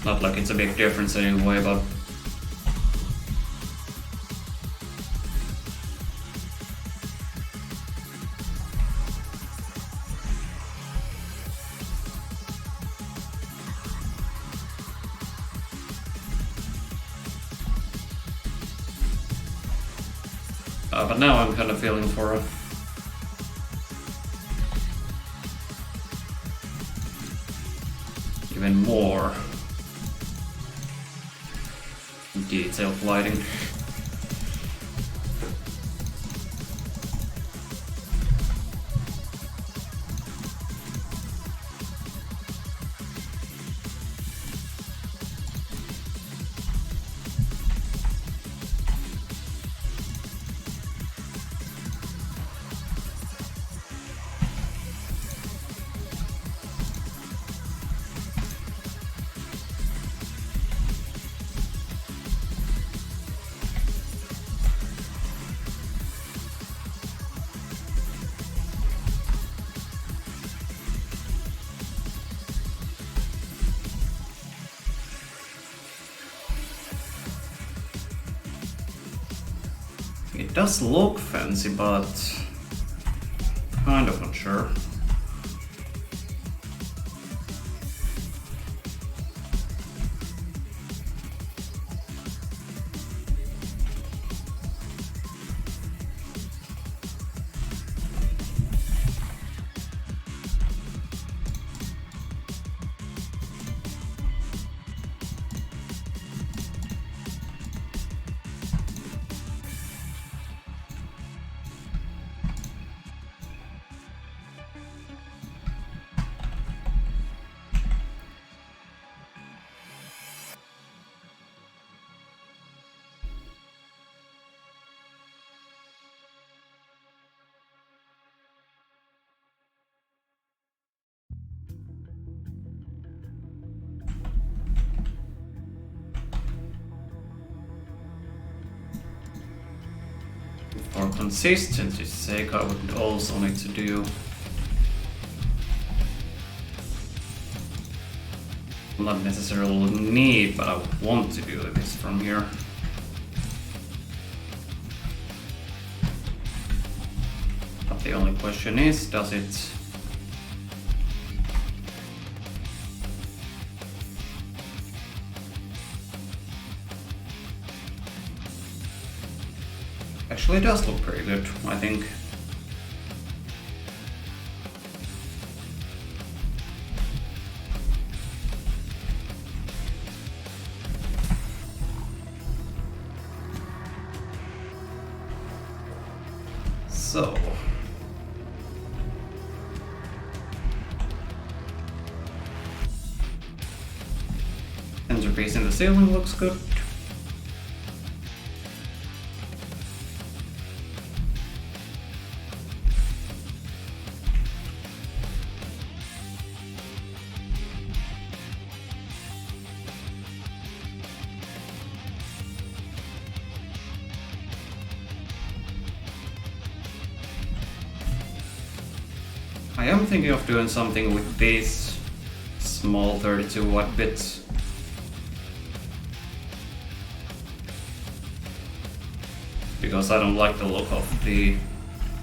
Not like it's a big difference anyway, but now I'm kind of feeling for a even more detailed lighting. It does look fancy, but kind of unsure. For consistency's sake, I would also need to do not necessarily need, but I want to do this from here. But the only question is, does it actually does look pretty good, I think. So centerpiece in the ceiling looks good. I am thinking of doing something with these small 32 watt bits. Because I don't like the look of the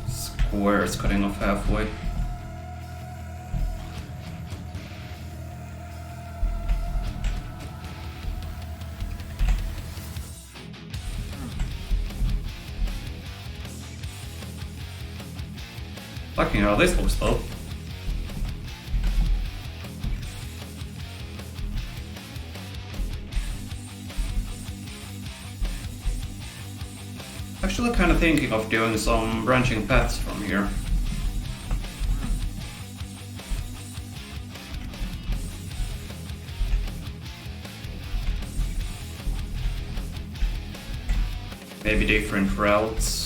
squares cutting off halfway. Liking how this looks though. Actually kind of thinking of doing some branching paths from here. Maybe different routes.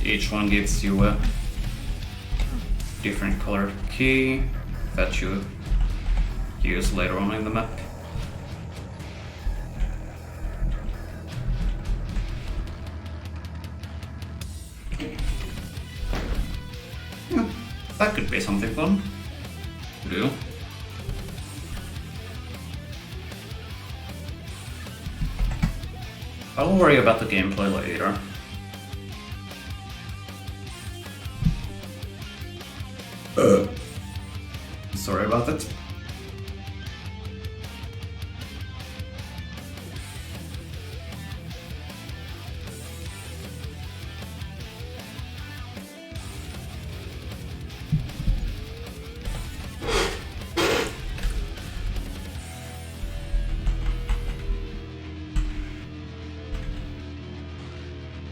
Each one gives you a different colored key that you use later on in the map. Yeah, that could be something fun to do. I'll worry about the gameplay later. Sorry about that.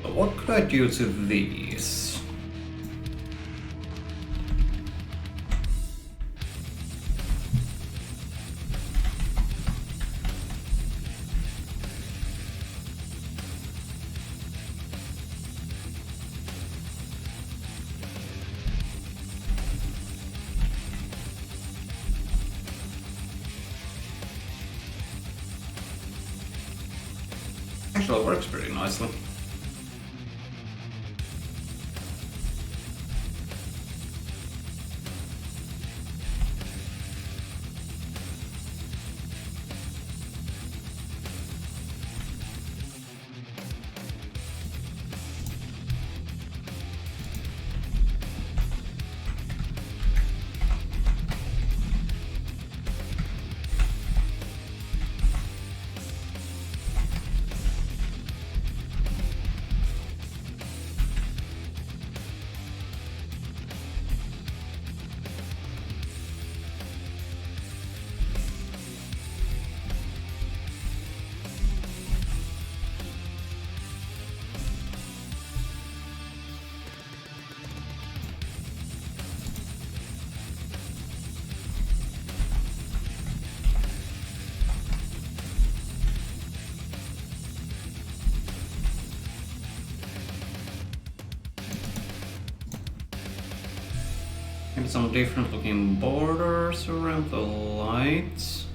But what could I do to these? Actually works pretty nicely. Maybe some different looking borders around the lights.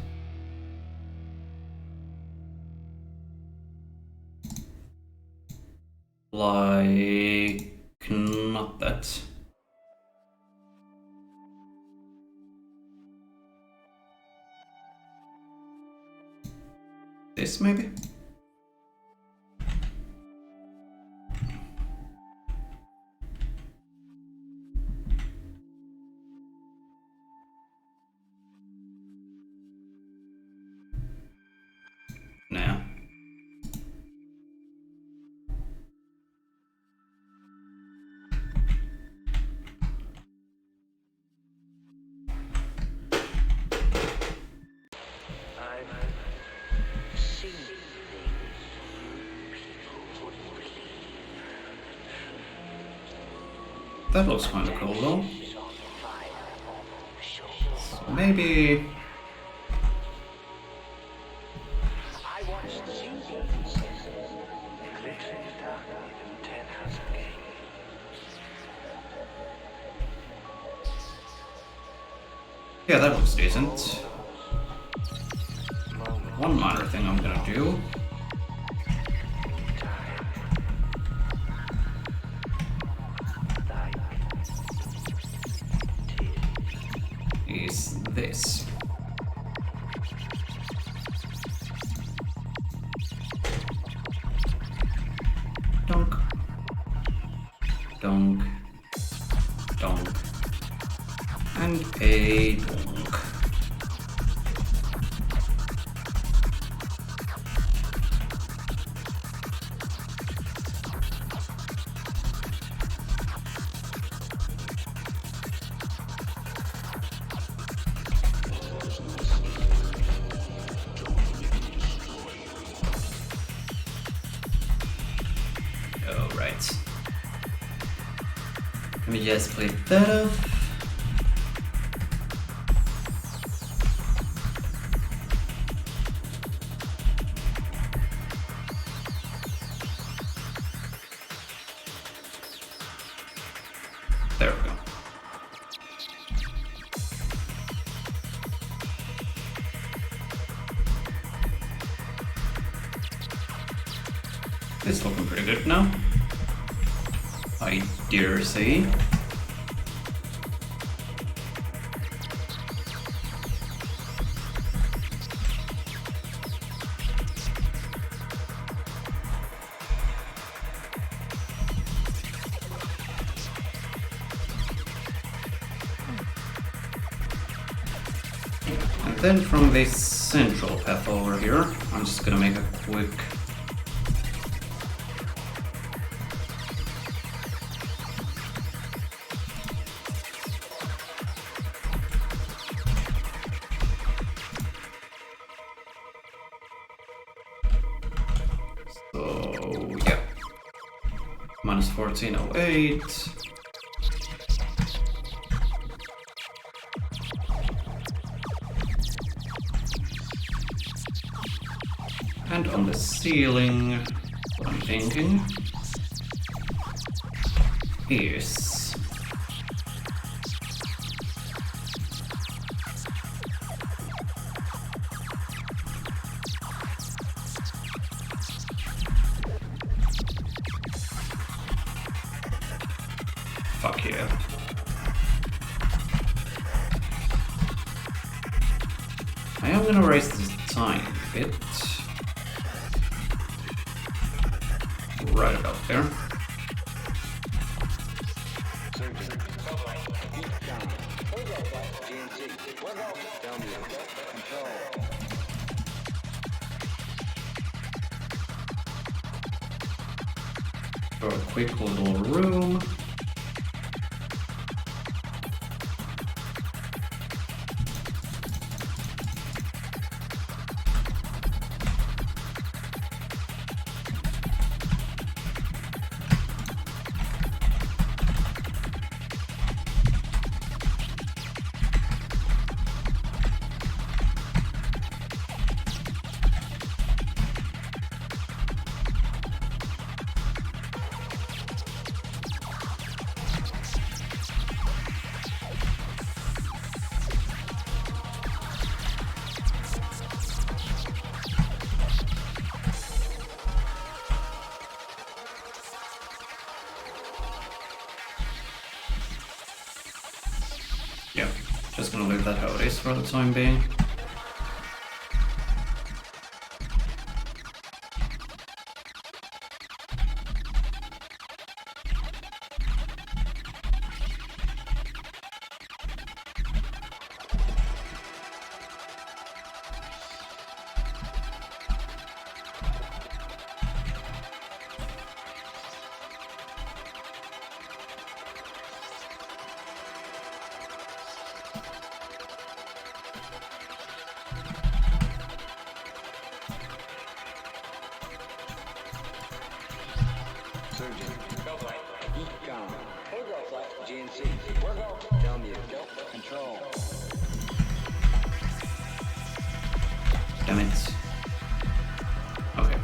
Like, not that. This maybe? Nah. That looks kinda cool though. So maybe... Yeah, that looks decent. One minor thing I'm gonna do is this. Donk. Donk. Donk. And a donk. Alright. Let me just play that off. There we go. It's looking pretty good now, I dare say. And then from this central path over here, I'm just gonna make a quick yeah. Minus 1408. And on the ceiling, what I'm thinking is fuck yeah. I am gonna raise this tiny bit. Right about there. For a quick little room. Just gonna leave that how it is for the time being. Surgeon. Go flight. Econ. Hey, go flight. GNC. We're go. Tell me. Go. Control. Damn it. Okay.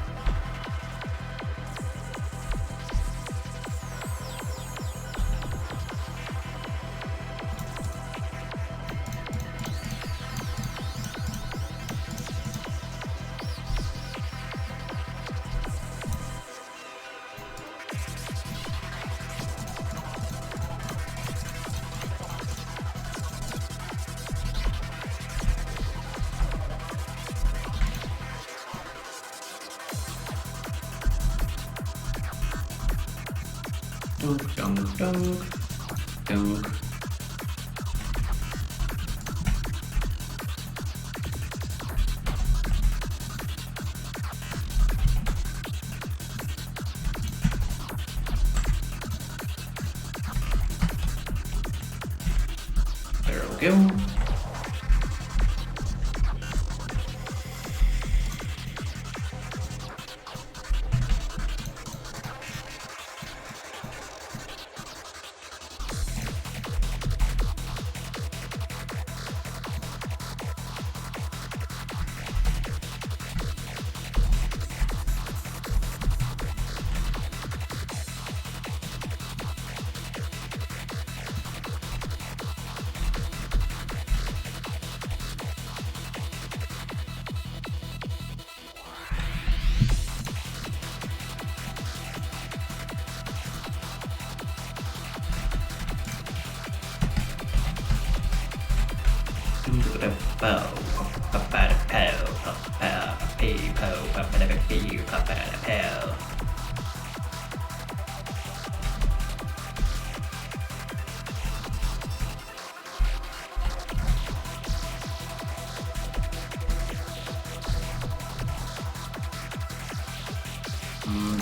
Dunk, dunk, dunk, dunk. There we go.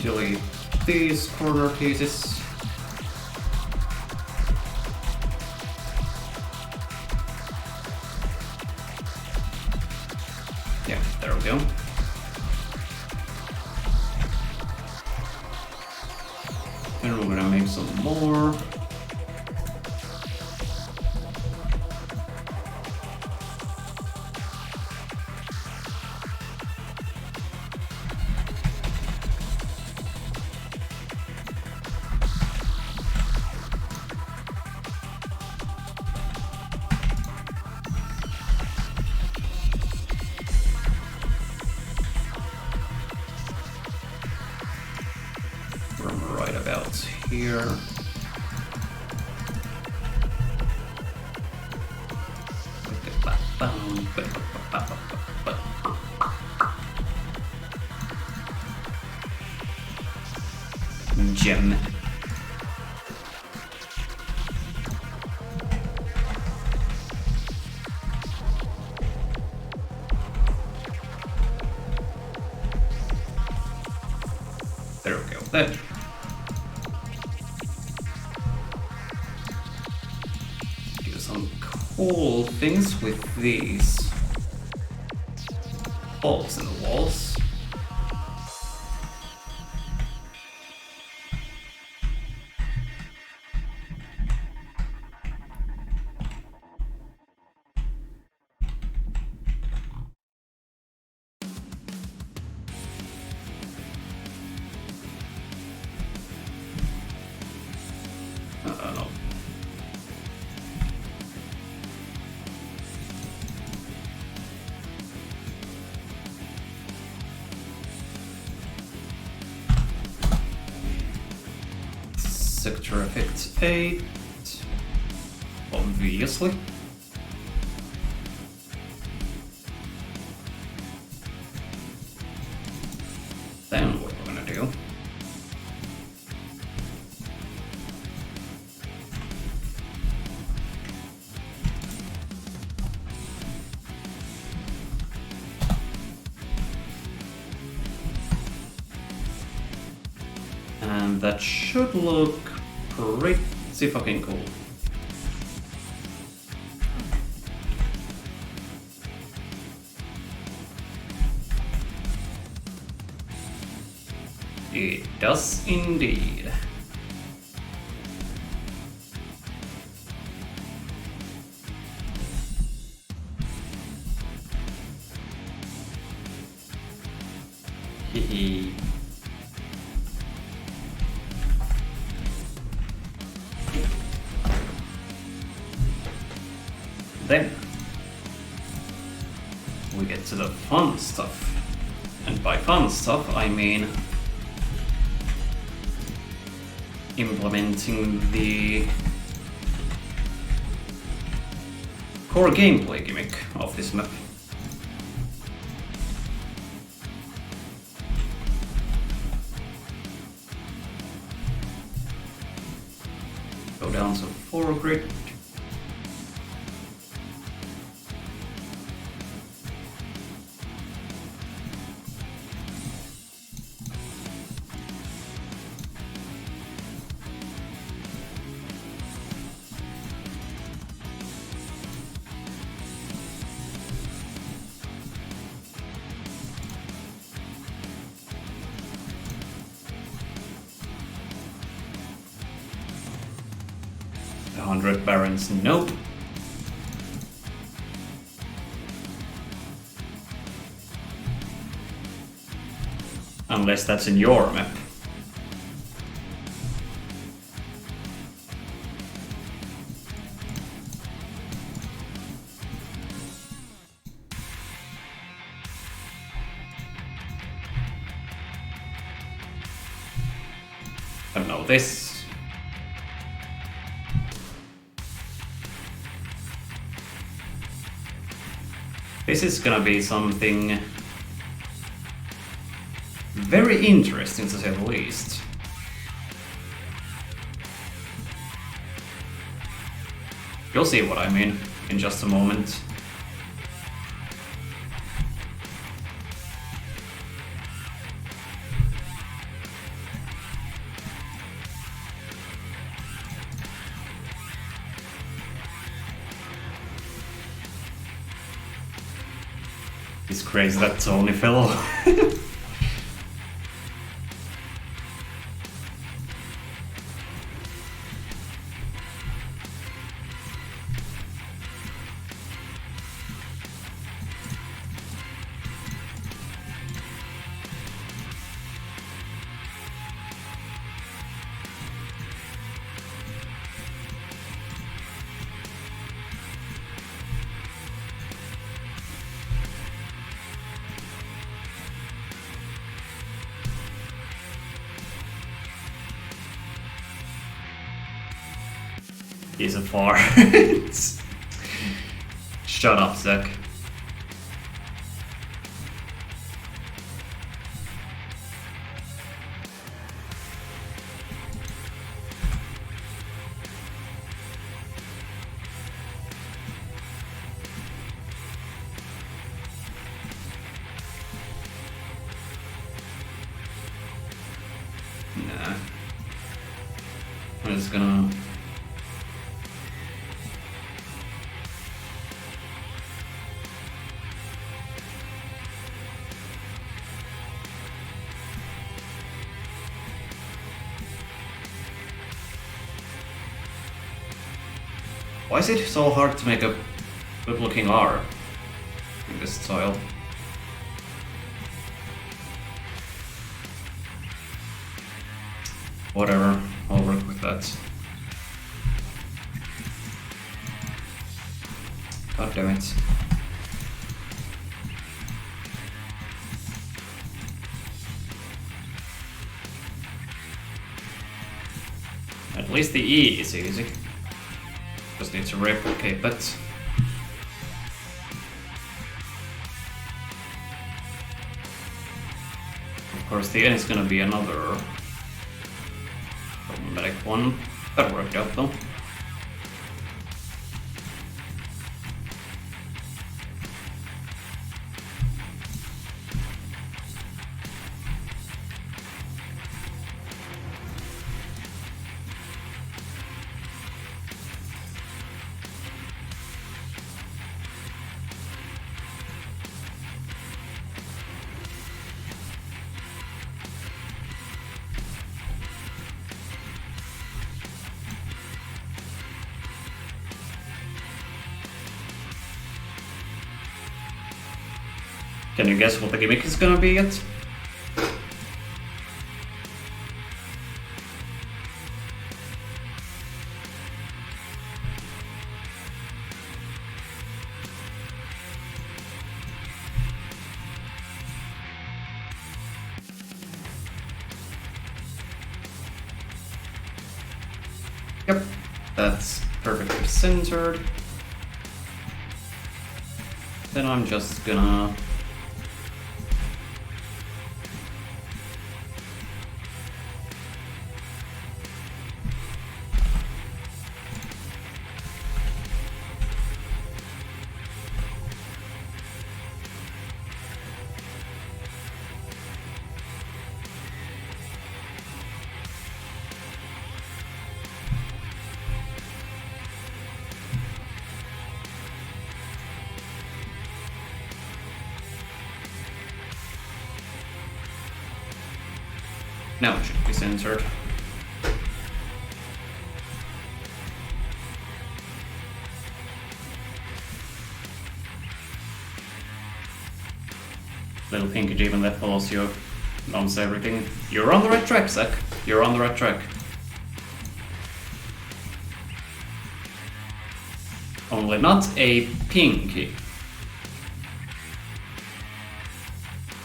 Delete these corner pieces. Yeah, there we go. And we're gonna make some more. From right about here. Gem. There we go. That. Do some cool things with these holes in the walls. No. Sector effect 8. Obviously. that should look pretty fucking cool. It does indeed. Hehe. Then we get to the fun stuff. And by fun stuff, I mean implementing the core gameplay gimmick of this map. Go down to foregrid. The 100 Barons, nope. Unless that's in your map. I don't know this. This is gonna be something very interesting to say the least. You'll see what I mean in just a moment. It's crazy that Tony fell. He's a fart. Shut up, Zach. Nah. I'm just gonna... Why is it so hard to make a good looking R in this style? Whatever, I'll work with that. God damn it. At least the E is easy. Just need to replicate that. Of course, the N is gonna be another problematic one. That worked out though. Can you guess what the gimmick is gonna be yet? Yep, that's perfectly centered. Then I'm just gonna now it should be centered. Little pinky demon that follows you, knows everything. You're on the right track, Zack. You're on the right track. Only not a pinky,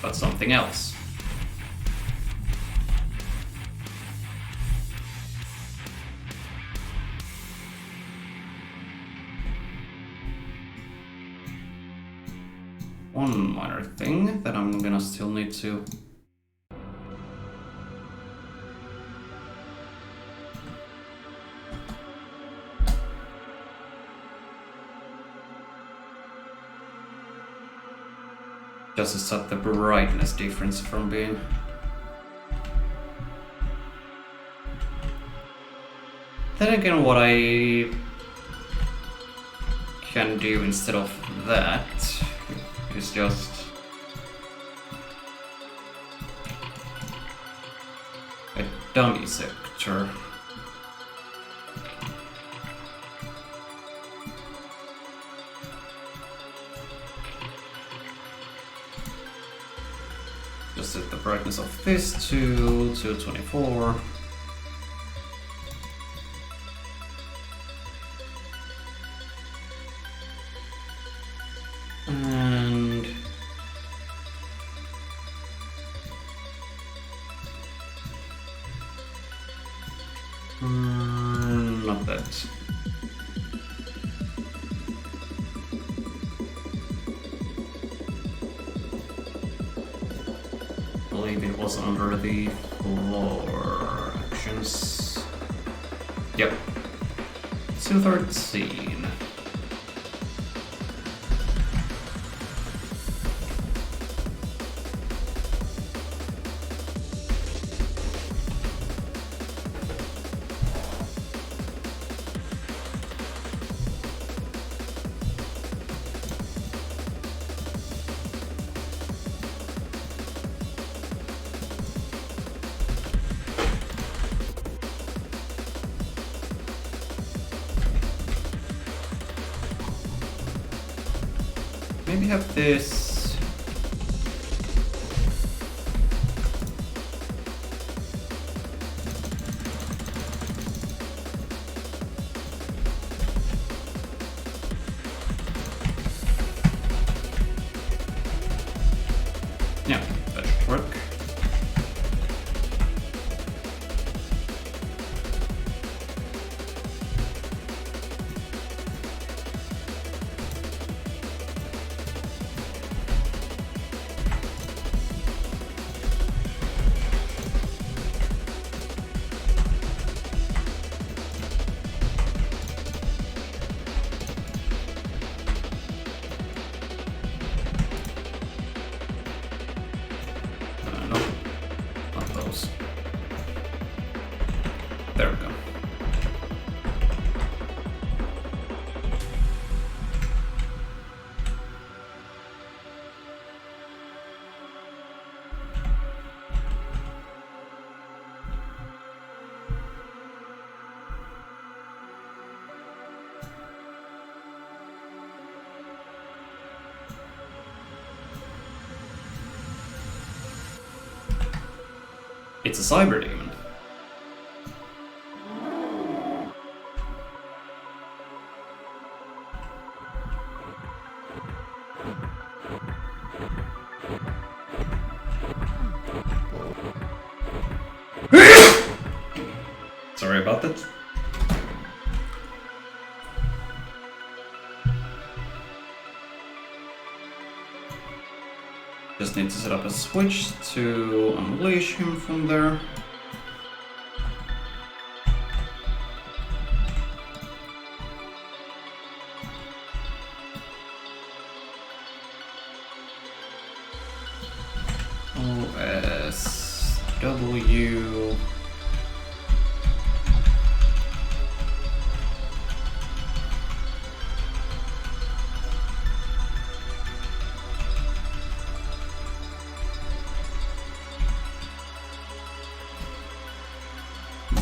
but something else. One minor thing that I'm gonna still need to just to stop the brightness difference from being then again, what I can do instead of that is just a dummy sector. Just set the brightness of this to 224. And not that. I believe it was under the floor actions. Yep. 213. Maybe have this. Yeah, that should work. It's a cyber demon. Sorry about that. Just need to set up a switch to unleash him from there. OSW.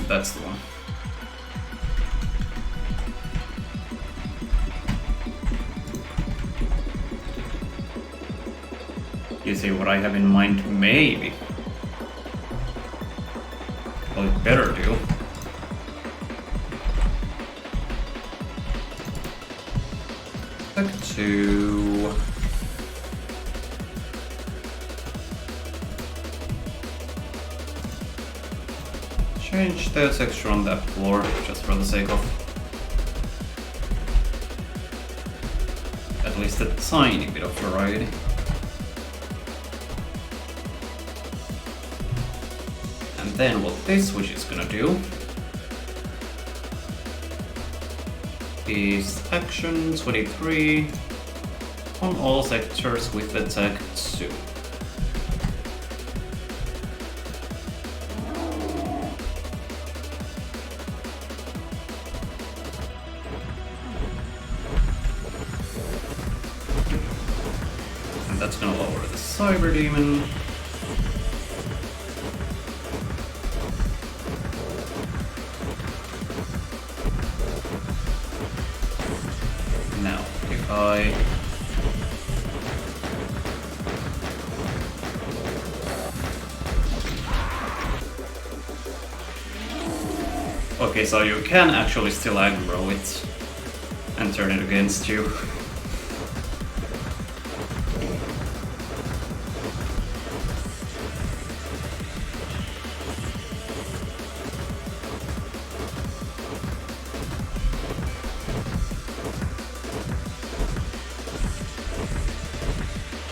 That's the one. You see what I have in mind? Maybe. Well, it better do. Back to... change the texture on that floor, just for the sake of at least a tiny bit of variety. And then what this switch is gonna do is action 23 on all sectors with attack 2. That's gonna lower the cyber demon. Now, if I okay, so you can actually still aggro it and turn it against you.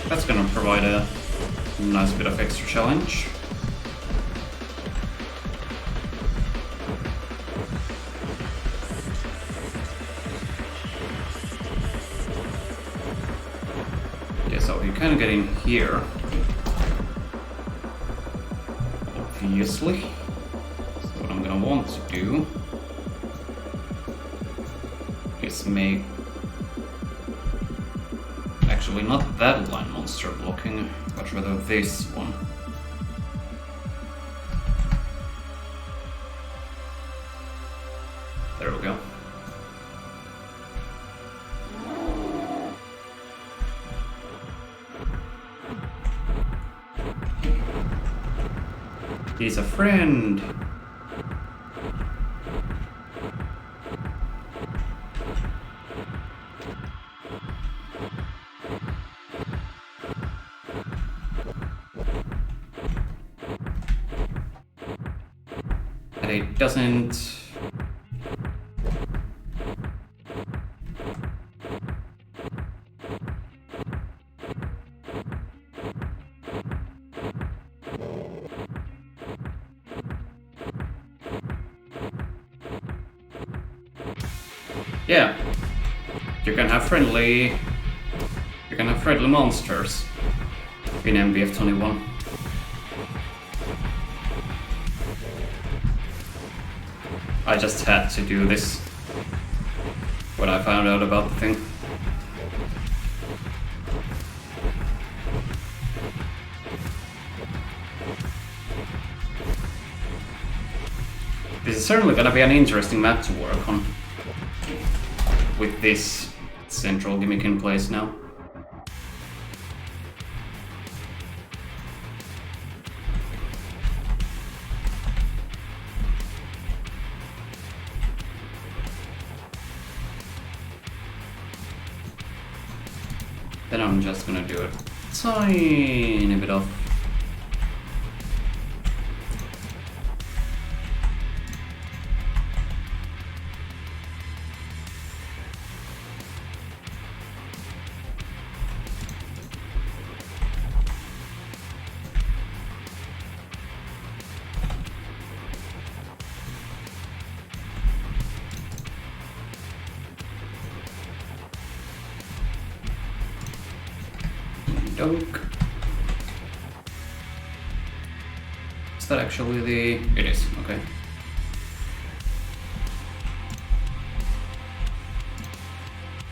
That's gonna provide a nice bit of extra challenge. Okay, so you can get in here. Obviously. So what I'm gonna want to do is make actually not that line monster blocking, but rather this one. There we go. He's a friend. And it doesn't... Yeah, you can have friendly monsters in MBF21. I just had to do this when I found out about the thing. This is certainly gonna be an interesting map to work on, with this central gimmick in place now. Then I'm just gonna do a tiny bit of dunk. Is that actually the... It is, okay.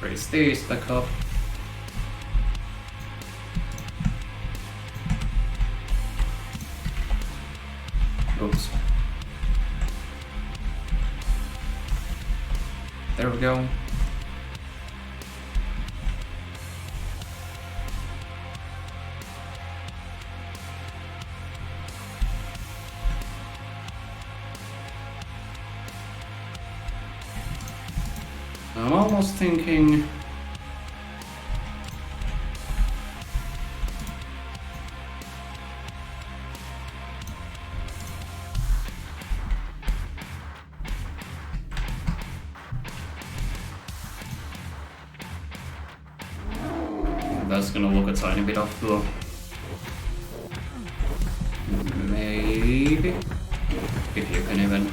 Raise these back up. Oops. There we go. I'm almost thinking that's gonna look a tiny bit off though. Maybe if you can even.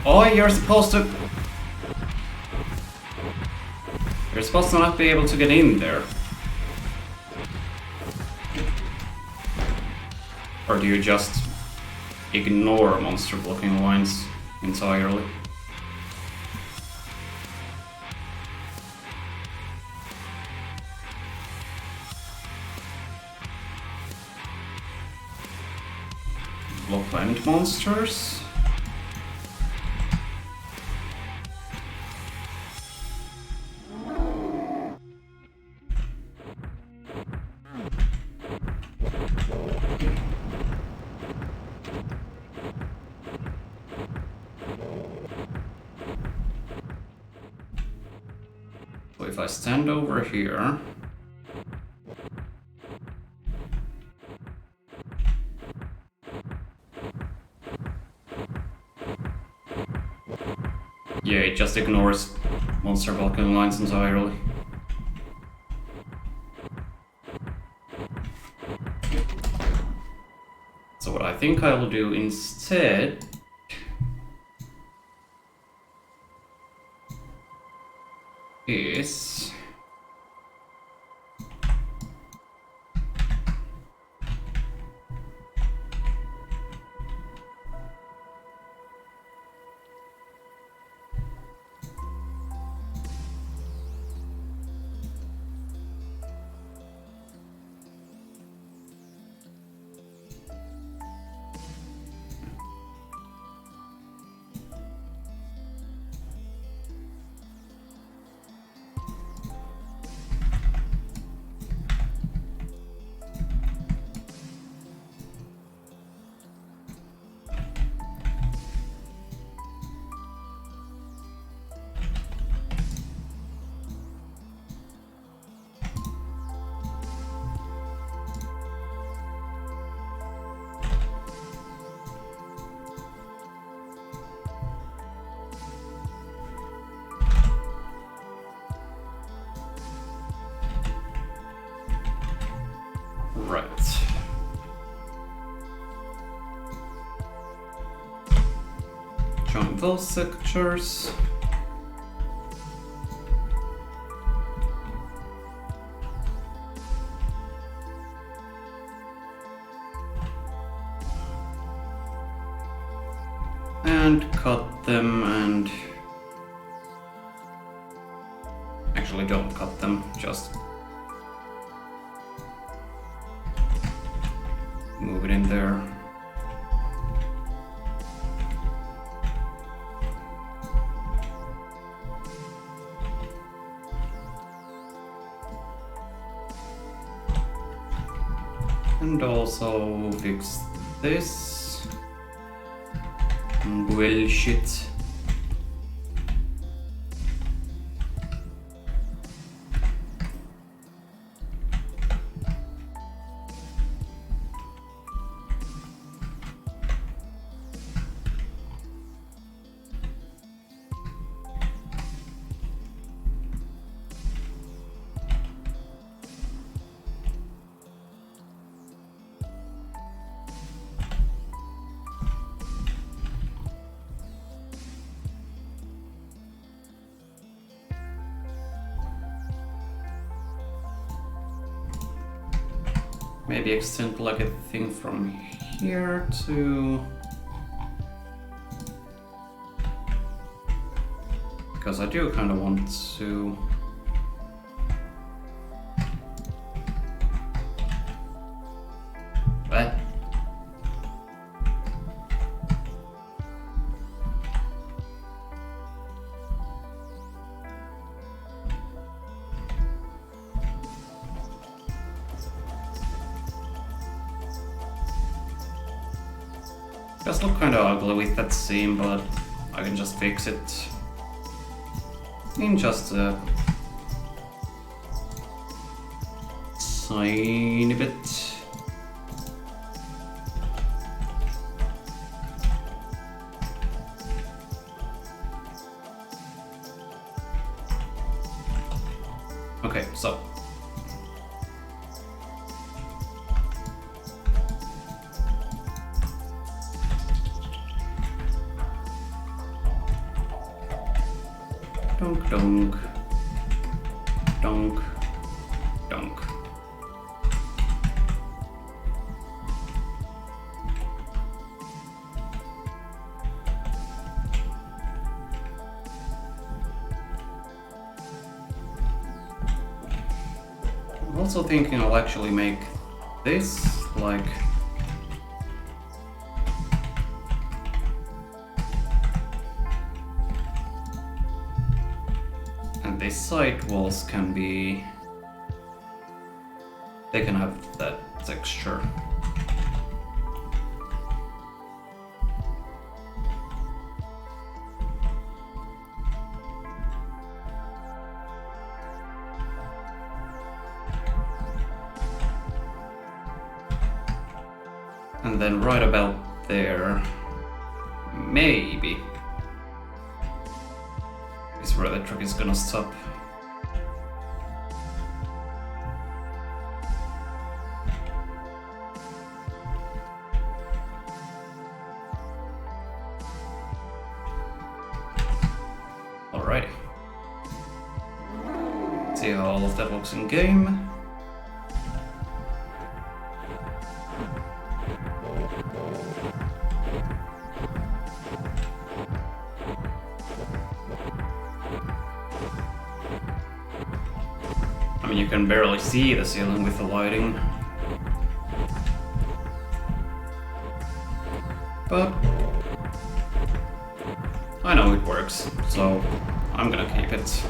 Oh, you're supposed to not be able to get in there. Or do you just ignore monster blocking lines entirely? Block land monsters? So if I stand over here, yeah, it just ignores monster blocking lines entirely. So what I think I will do instead is right. Join those sectors. And cut them and... Actually don't cut them, just move it in there. And also fix this bullshit. Maybe extend like a thing from here to... Because I do kind of want to... What? Does look kind of ugly with that seam, but I can just fix it in just a tiny bit. Okay, so donk, donk, donk, donk. I'm also thinking I'll actually make this like these side walls can be... They can have that texture. And then right about there, maybe, is where the truck is gonna stop. Alrighty. See how all of that looks in game. I mean, you can barely see the ceiling with the lighting. But I know it works, so I'm gonna keep it.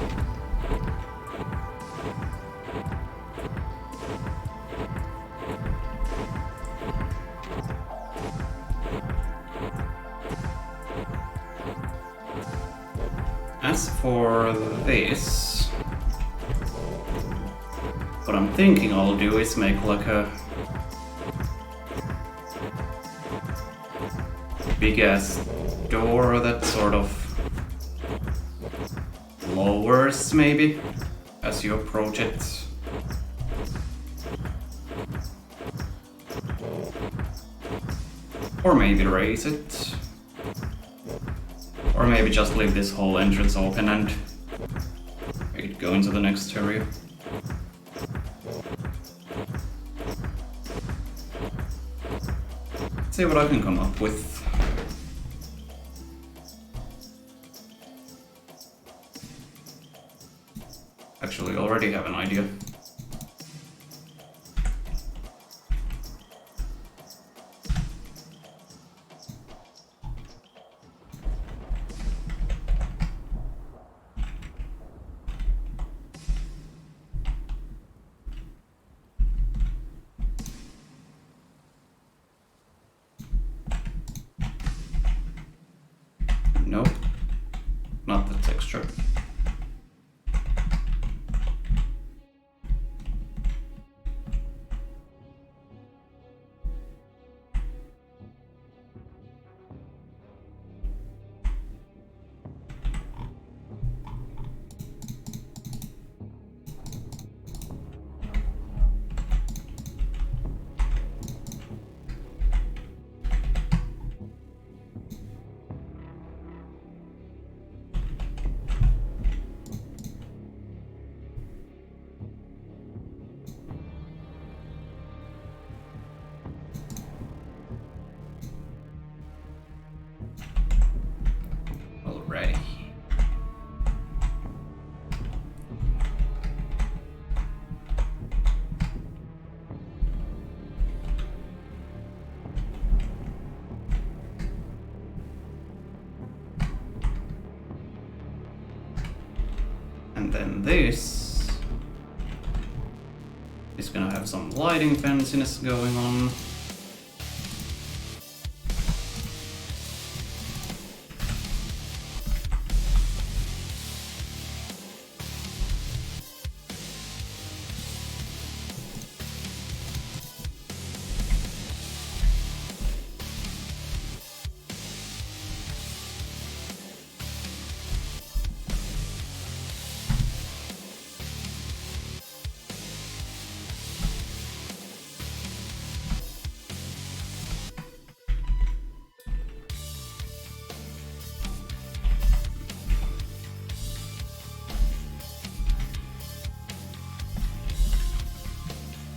As for this, what I'm thinking I'll do is make like a big ass door that sort of lowers maybe as you approach it. Or maybe raise it. Or maybe just leave this whole entrance open and make it go into the next area. See what I can come up with. Actually, I already have an idea. texture. Alrighty. And then this is gonna have some lighting fanciness going on.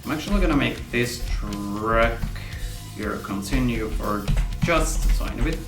I'm actually gonna make this track here continue for just a tiny bit.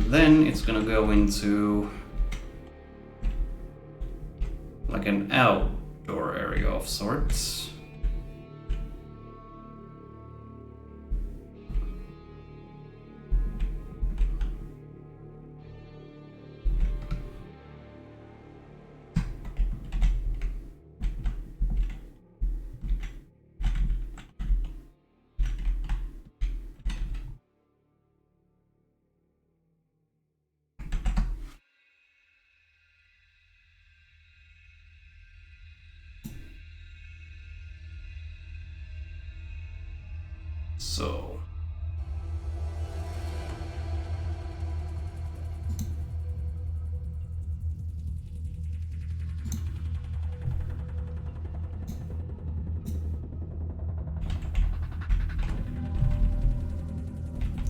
Then it's gonna go into like an outdoor area of sorts. So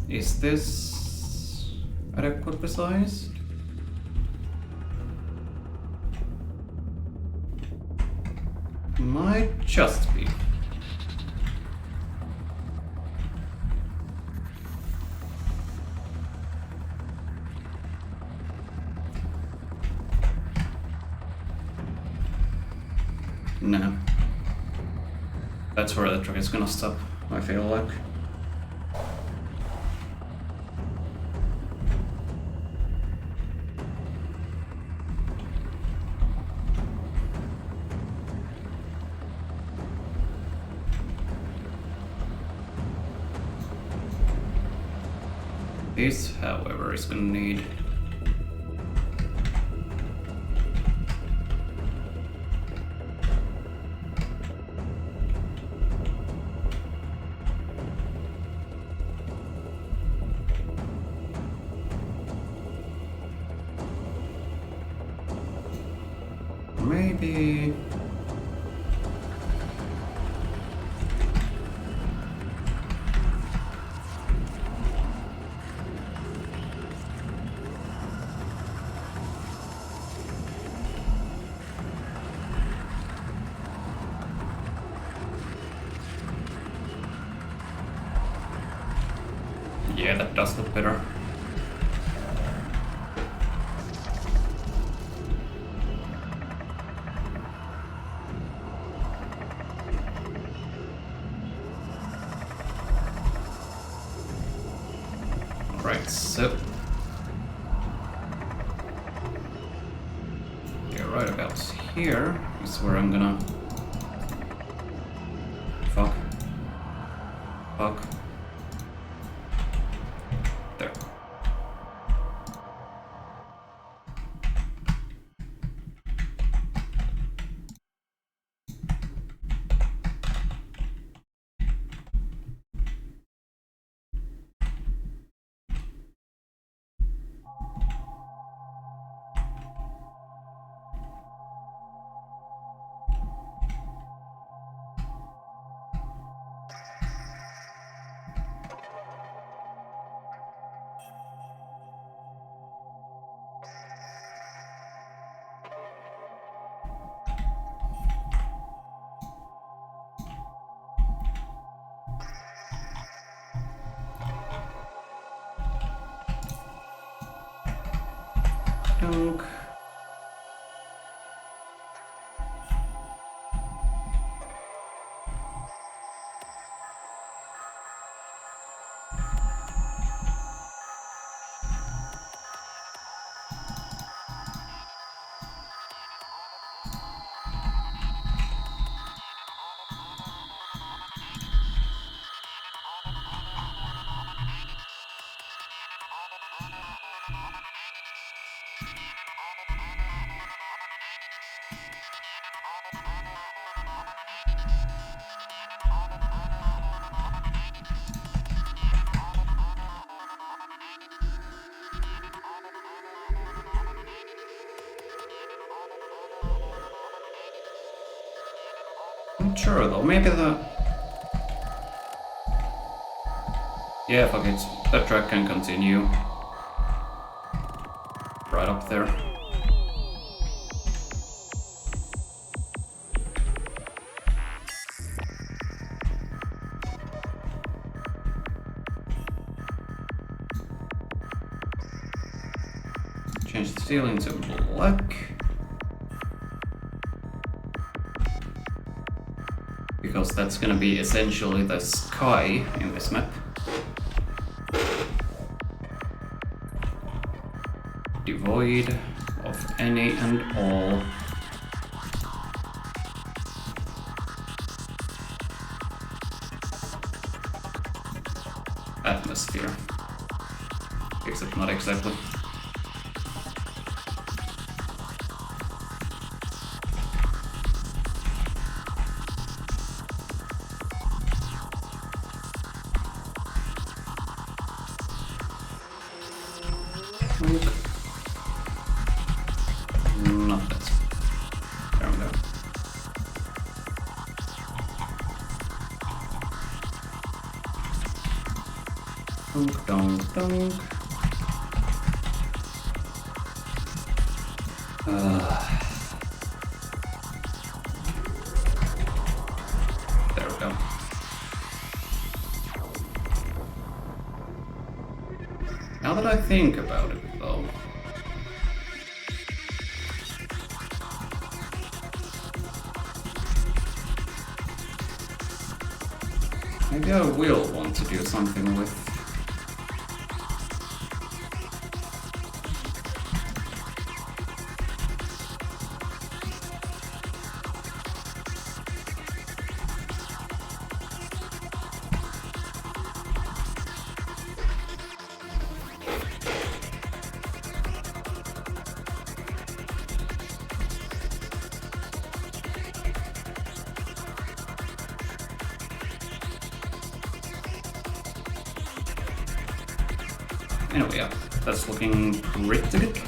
is this adequately sized? Might just be. No. That's where the truck is gonna stop, I feel like. This, however, is gonna need maybe Yeah, that does look better. Alright, so... yeah, right about here is where I'm gonna... fuck. Fuck. There. Dunk. I'm sure though, maybe the... yeah, fuck it. That track can continue. Right up there. Change the ceiling to black. Because that's gonna be essentially the sky in this map. Devoid of any and all atmosphere. Except not exactly. Not that. There we go. Dunk, dunk, dunk. There we go. Now that I think about it, though, maybe I will want to do something with... Anyway, yeah, that's looking pretty good.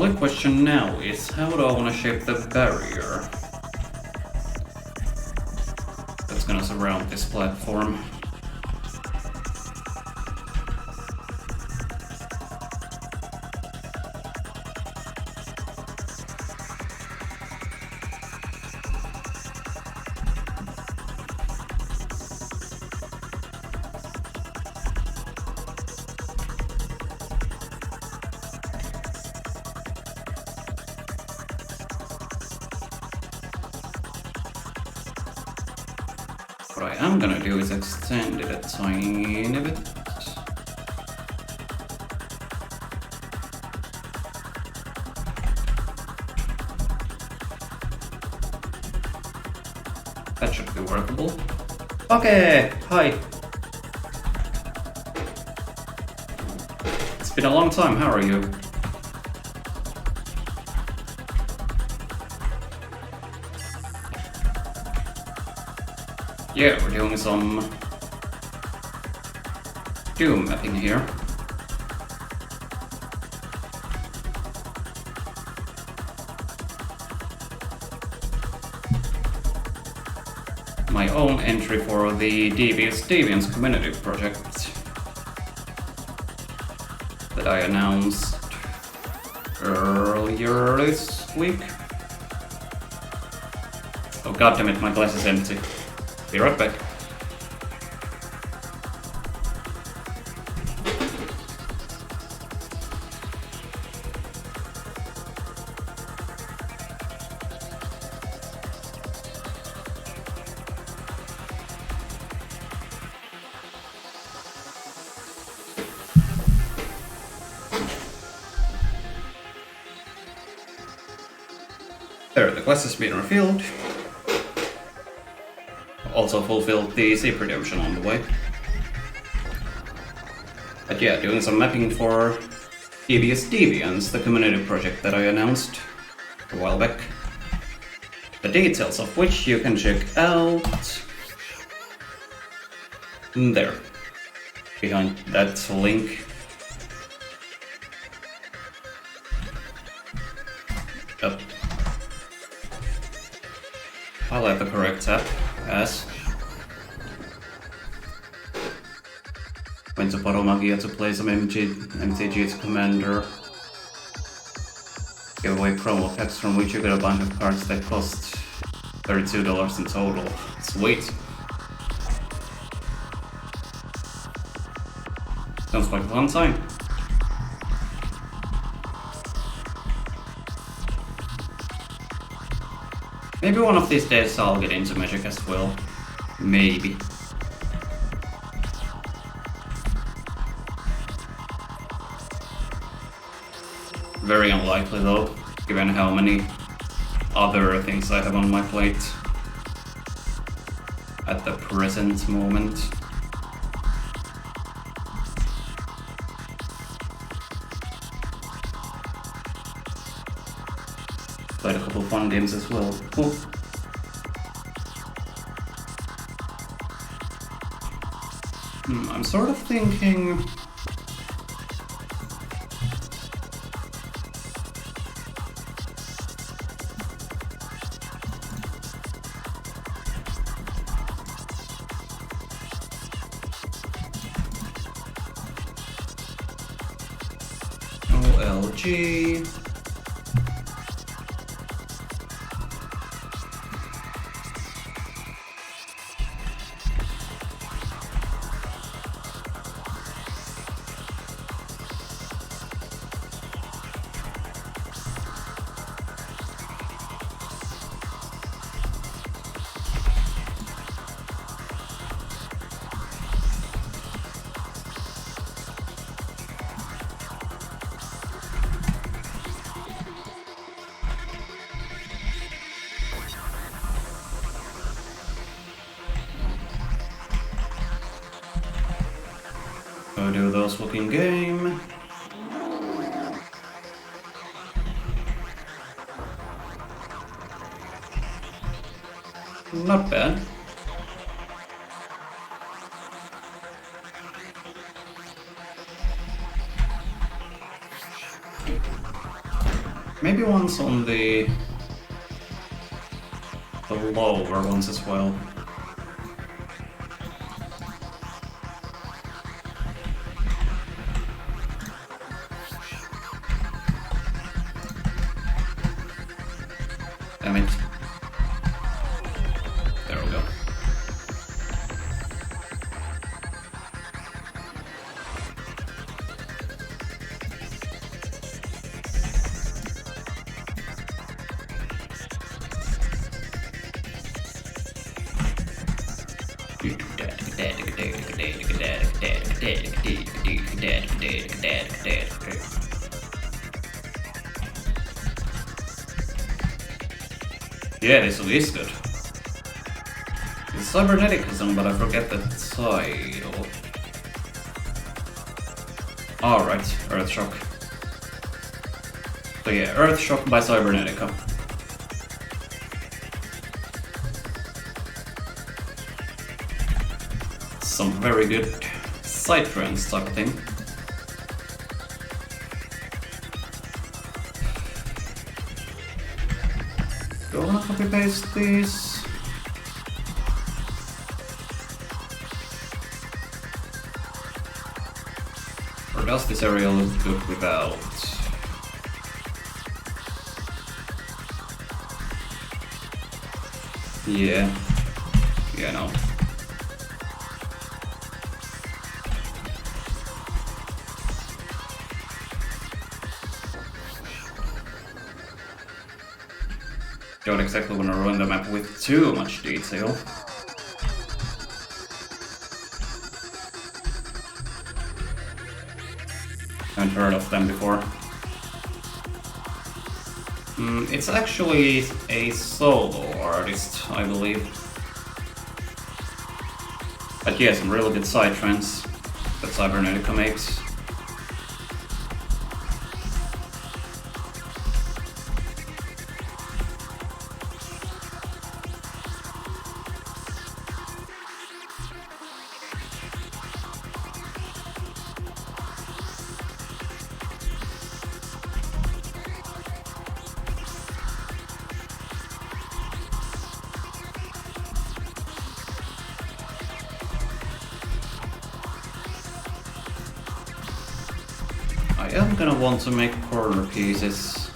only question now is how do I want to shape the barrier that's gonna surround this platform. What I am gonna do is extend it a tiny bit. That should be workable. Okay, hi. It's been a long time, how are you? Yeah, we're doing some Doom mapping here. My own entry for the Deviance community project that I announced earlier this week. Oh goddammit, my glass is empty. Be right back. There, the quest has been refilled. Also fulfilled the zip redemption on the way. But yeah, doing some mapping for Deviance, the community project that I announced a while back. The details of which you can check out there, behind that link. Up. Highlight the correct tab as went to Poromagia to play some MTG to Commander. Give away promo packs from which you get a bunch of cards that cost $32 in total. Sweet. Sounds like a fun time. Maybe one of these days I'll get into Magic as well. Maybe. Very unlikely though, given how many other things I have on my plate at the present moment. Played a couple fun games as well. Cool. I'm sort of thinking OLG. Go do those looking game. Not bad. maybe ones on the lower ones as well. Damn it. There we go. Yeah, this is good. It's cyberneticism, but I forget the title. Alright, Earthshock. So yeah, Earthshock by Cybernetica. Some very good psytrance type of thing. Do I want to copy paste these? Or does this area look good without? Yeah. Yeah, no. Don't exactly want to run the map with too much detail. Haven't heard of them before. It's actually a solo artist, I believe. But yeah, some really good psytrance that Cybernetica makes. I am gonna want to make corner pieces.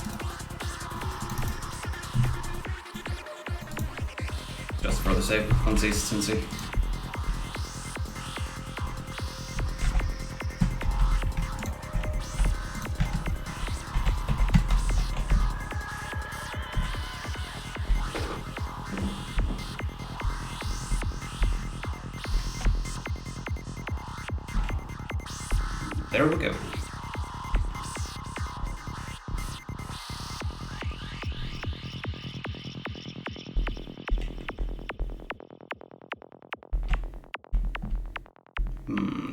Just for the sake of consistency. There we go.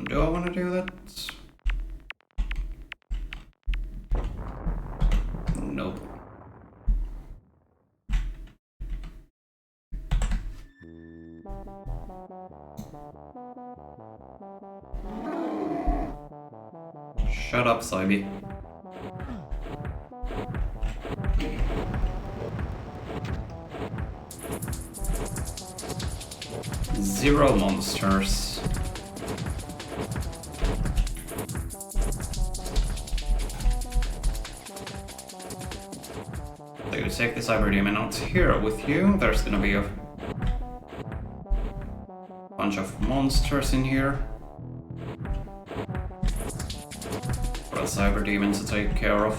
Do I want to do that? Nope. Shut up, Cybe. Zero monsters. So you take the Cyber Demon out here with you. There's gonna be a bunch of monsters in here. For the Cyber Demon to take care of.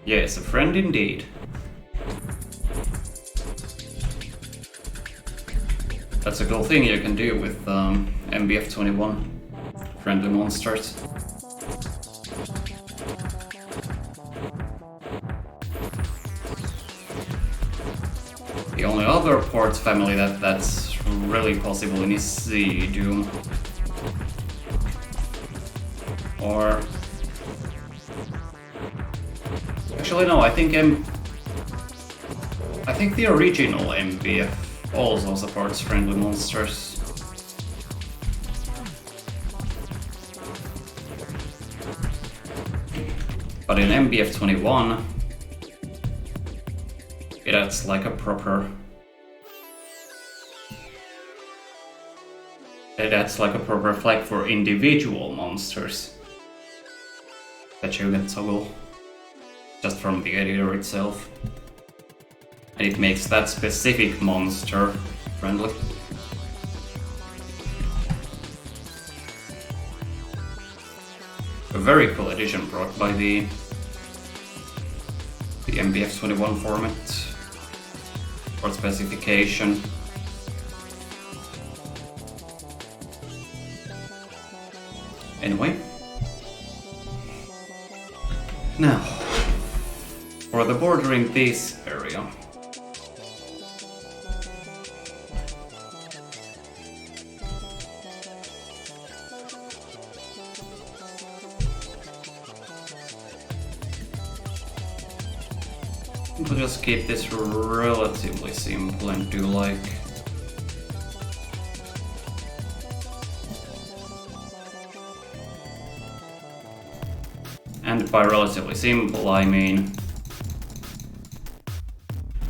Yes, a friend indeed. That's a cool thing you can do with MBF21. Friendly monsters. The only other port family that's really possible in is the Doom. Or... Actually no, I think the original MBF also supports friendly monsters. But in MBF21, it adds like a proper... It adds like a proper flag for individual monsters that you can toggle just from the editor itself. And it makes that specific monster friendly. A very cool addition brought by the MBF21 format or specification. Anyway, now for the bordering this area. We'll just keep this relatively simple and do like and by relatively simple I mean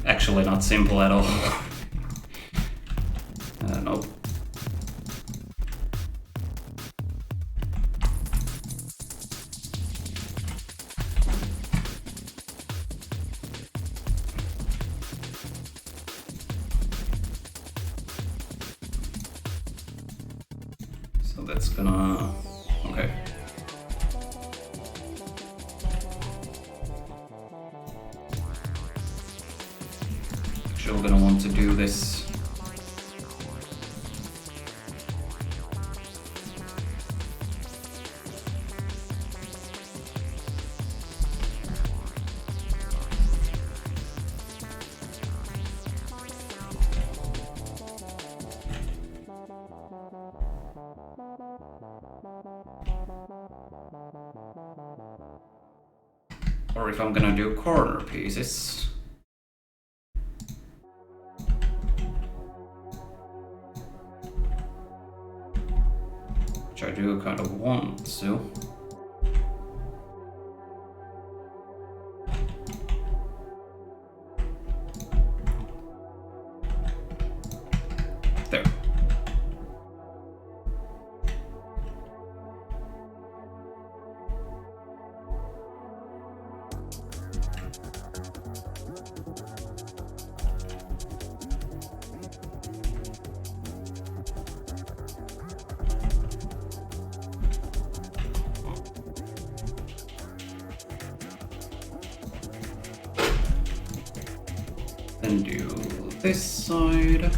actually not simple at all. Nope. So that's gonna... okay. Actually, we're gonna want to do this. Or if I'm gonna do corner pieces. Which I do kind of want to. There. Then do this side.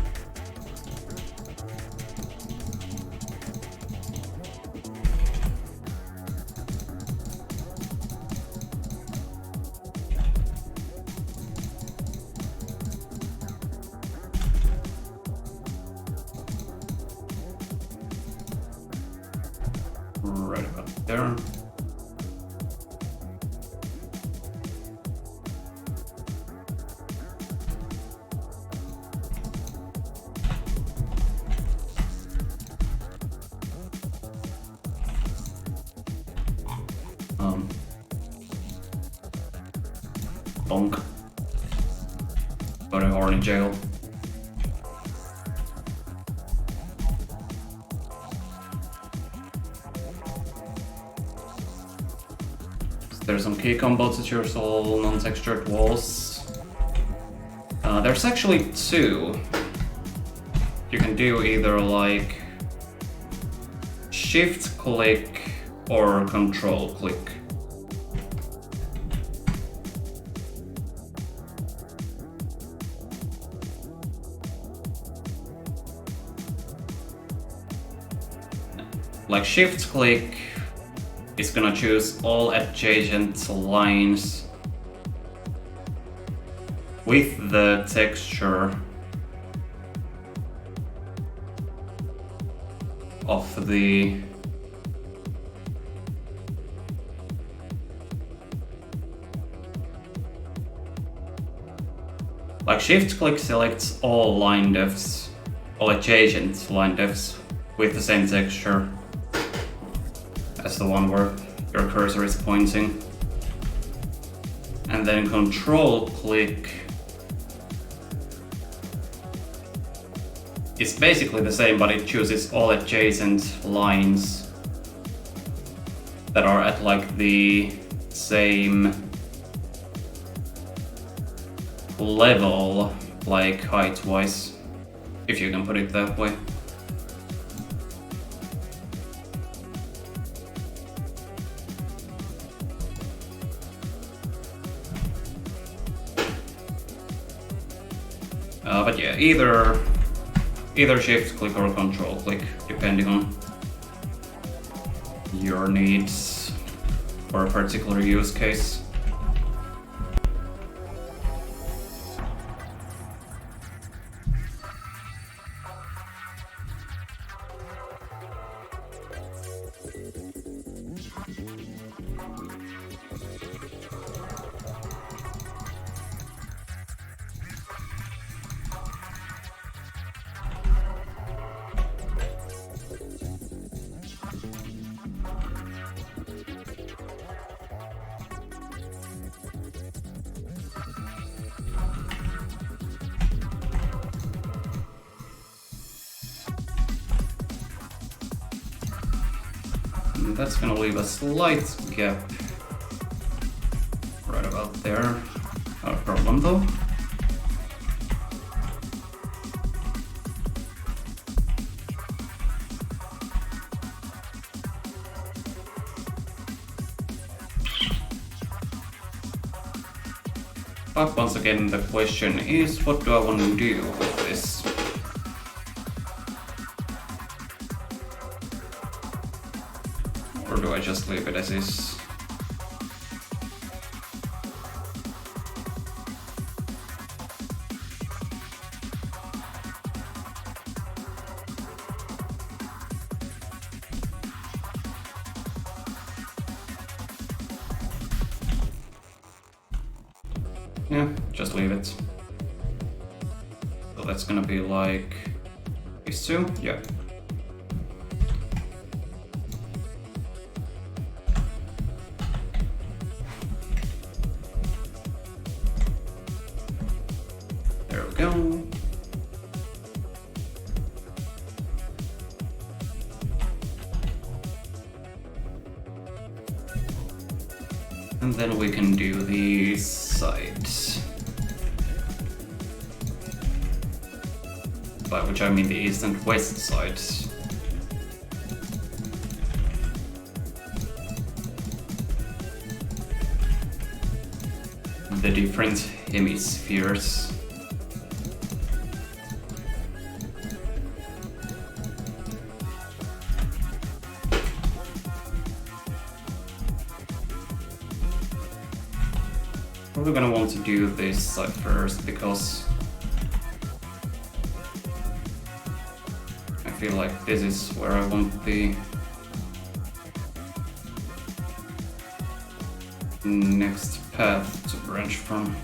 Right about there. Bonk. Got a horny jail. So there's some key combos that use all non-textured walls. There's actually two. You can do either like shift click or control click. Like shift click is gonna choose all adjacent lines with the texture of the like shift click selects all line depths, all adjacent line depths with the same texture as the one where your cursor is pointing. and then control click is basically the same, but it chooses all adjacent lines that are at like the same level, like height-wise, if you can put it that way. But yeah, either shift click or control click, depending on your needs for a particular use case. And that's gonna leave a slight gap right about there. Not a problem though. But once again, the question is, what do I want to do with this? Or do I just leave it as is? Yeah, just leave it. So that's gonna be like these two, yeah. There we go. And then we can do the sides. By which I mean the east and west sides. The different hemispheres. We're gonna want to do this side first because I feel like this is where I want the next path to branch from.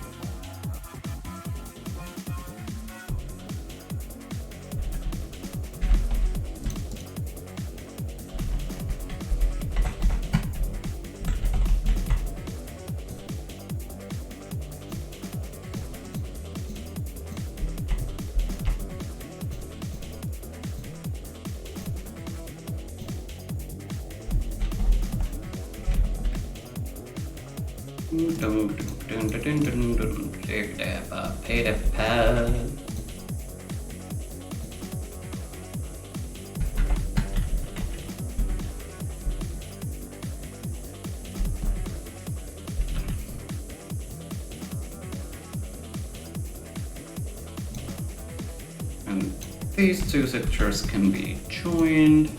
And these two sectors can be joined.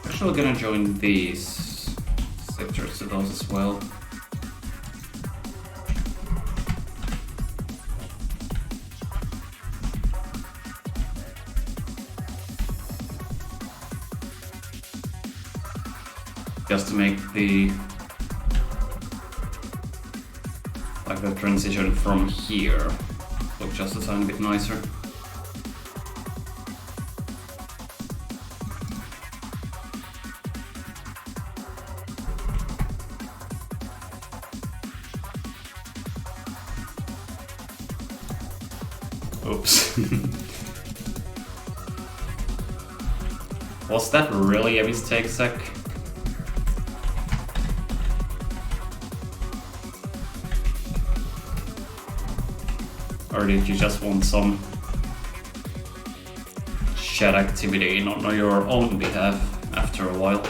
Actually gonna join these sectors to those as well. Just to make the Like the transition from here look just a tiny bit nicer. Oops. Was that really a mistake, Zach? Or did you just want some chat activity on your own behalf after a while?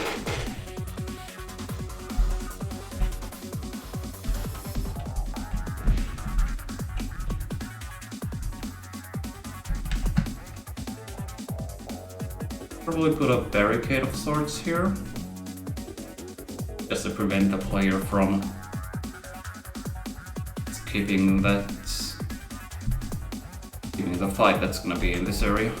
Probably put a barricade of sorts here, just to prevent the player from skipping the fight that's gonna be in this area.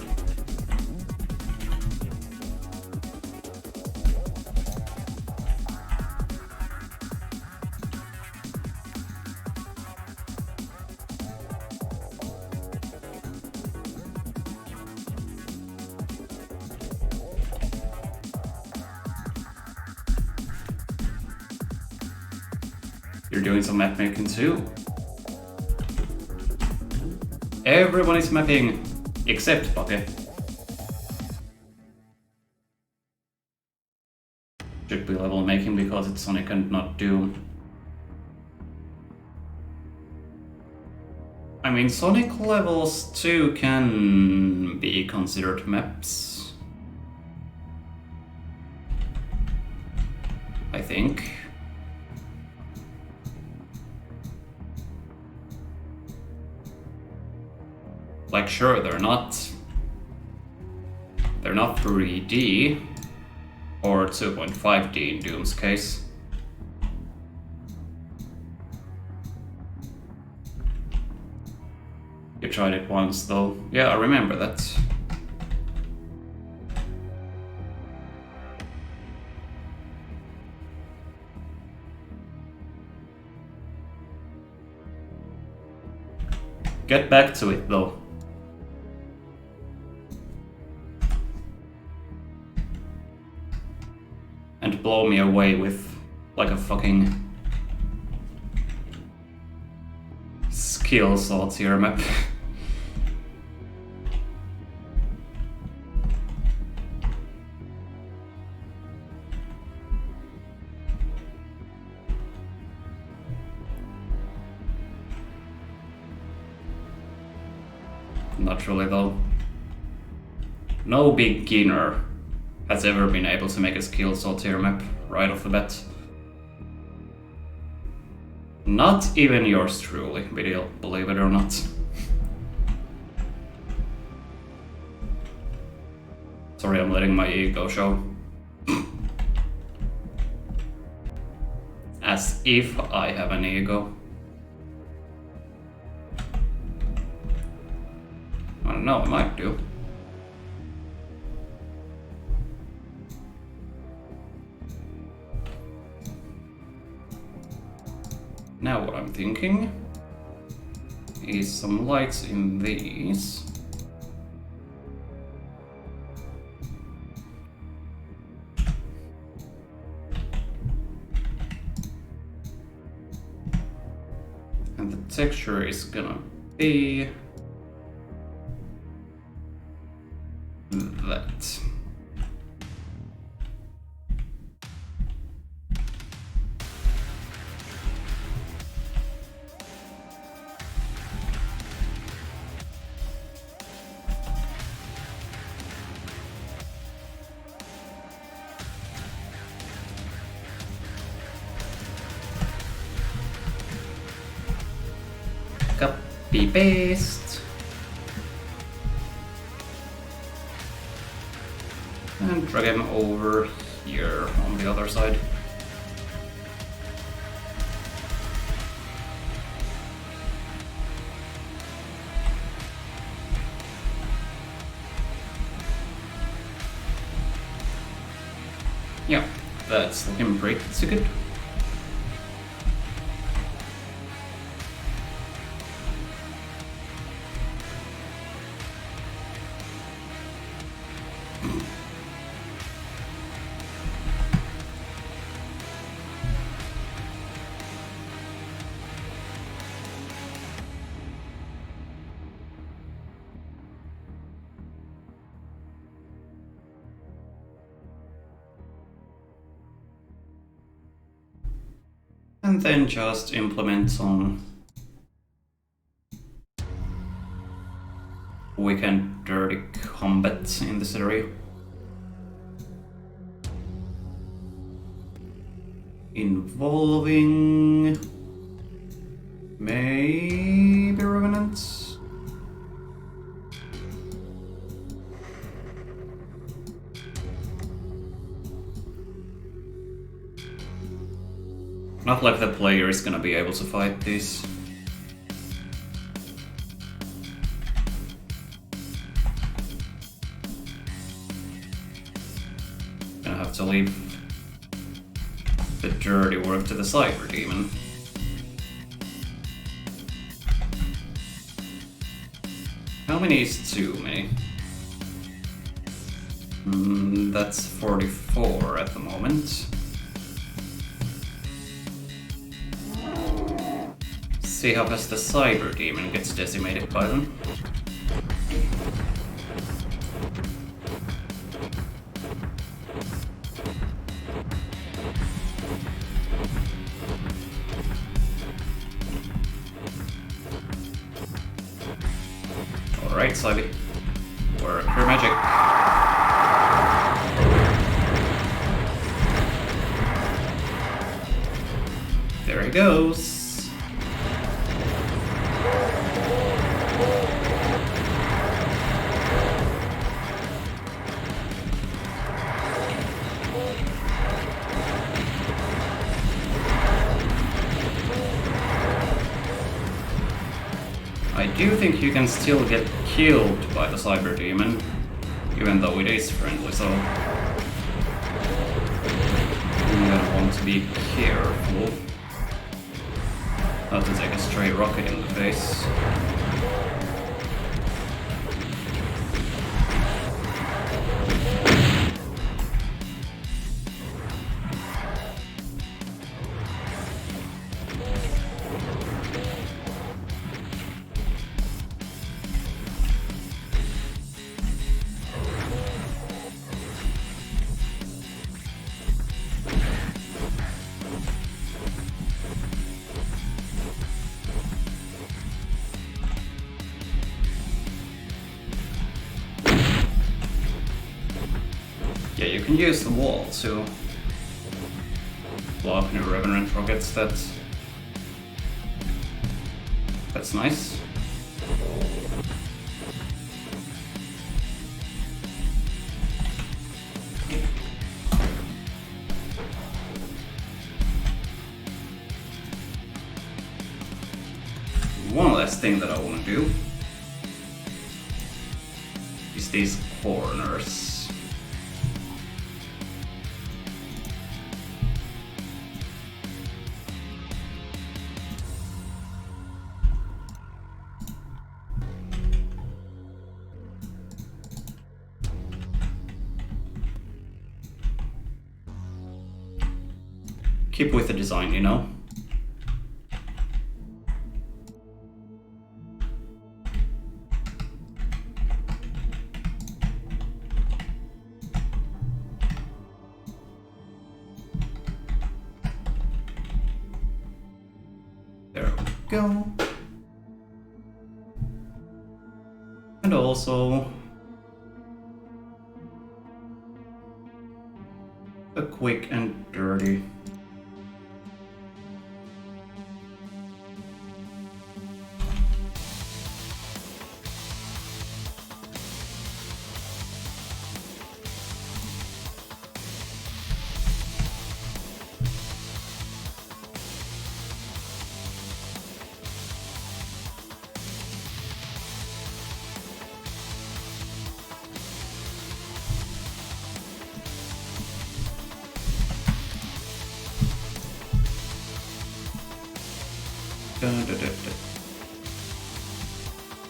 You're doing some map making too. Everyone is mapping except Poke. Should be level making because it's Sonic and not Doom. I mean, Sonic levels too can be considered maps, I think. Like, sure, they're not 3D or 2.5D in Doom's case. You tried it once though. Yeah, I remember that. Get back to it though. And blow me away with like a fucking skill sortier map. Not really though. No beginner has ever been able to make a skill sortier map right off the bat. Not even yours truly, video, believe it or not. Sorry, I'm letting my ego show. As if I have an ego. I don't know, I might do. Now what I'm thinking is some lights in these. And the texture is gonna be that. Copy paste. And drag him over here on the other side. Yeah, that's looking pretty good. And then just implement some quick and dirty combat in this area. Involving maybe revenants. Not like the player is gonna be able to fight these. Gonna have to leave the dirty work to the Cyber Demon. How many is too many? That's 44 at the moment. See how fast the Cyber Demon gets decimated by them. Alright, Cyber. Work your magic. There he goes. I do think you can still get killed by the Cyber Demon, even though it is friendly, so I'm gonna want to be careful not to take a stray rocket in the face. Yeah, you can use the wall to blow up new Revenant rockets. That's nice. One last thing that I want to do is these corners. Keep with the design, you know? There we go. And also a quick and dirty.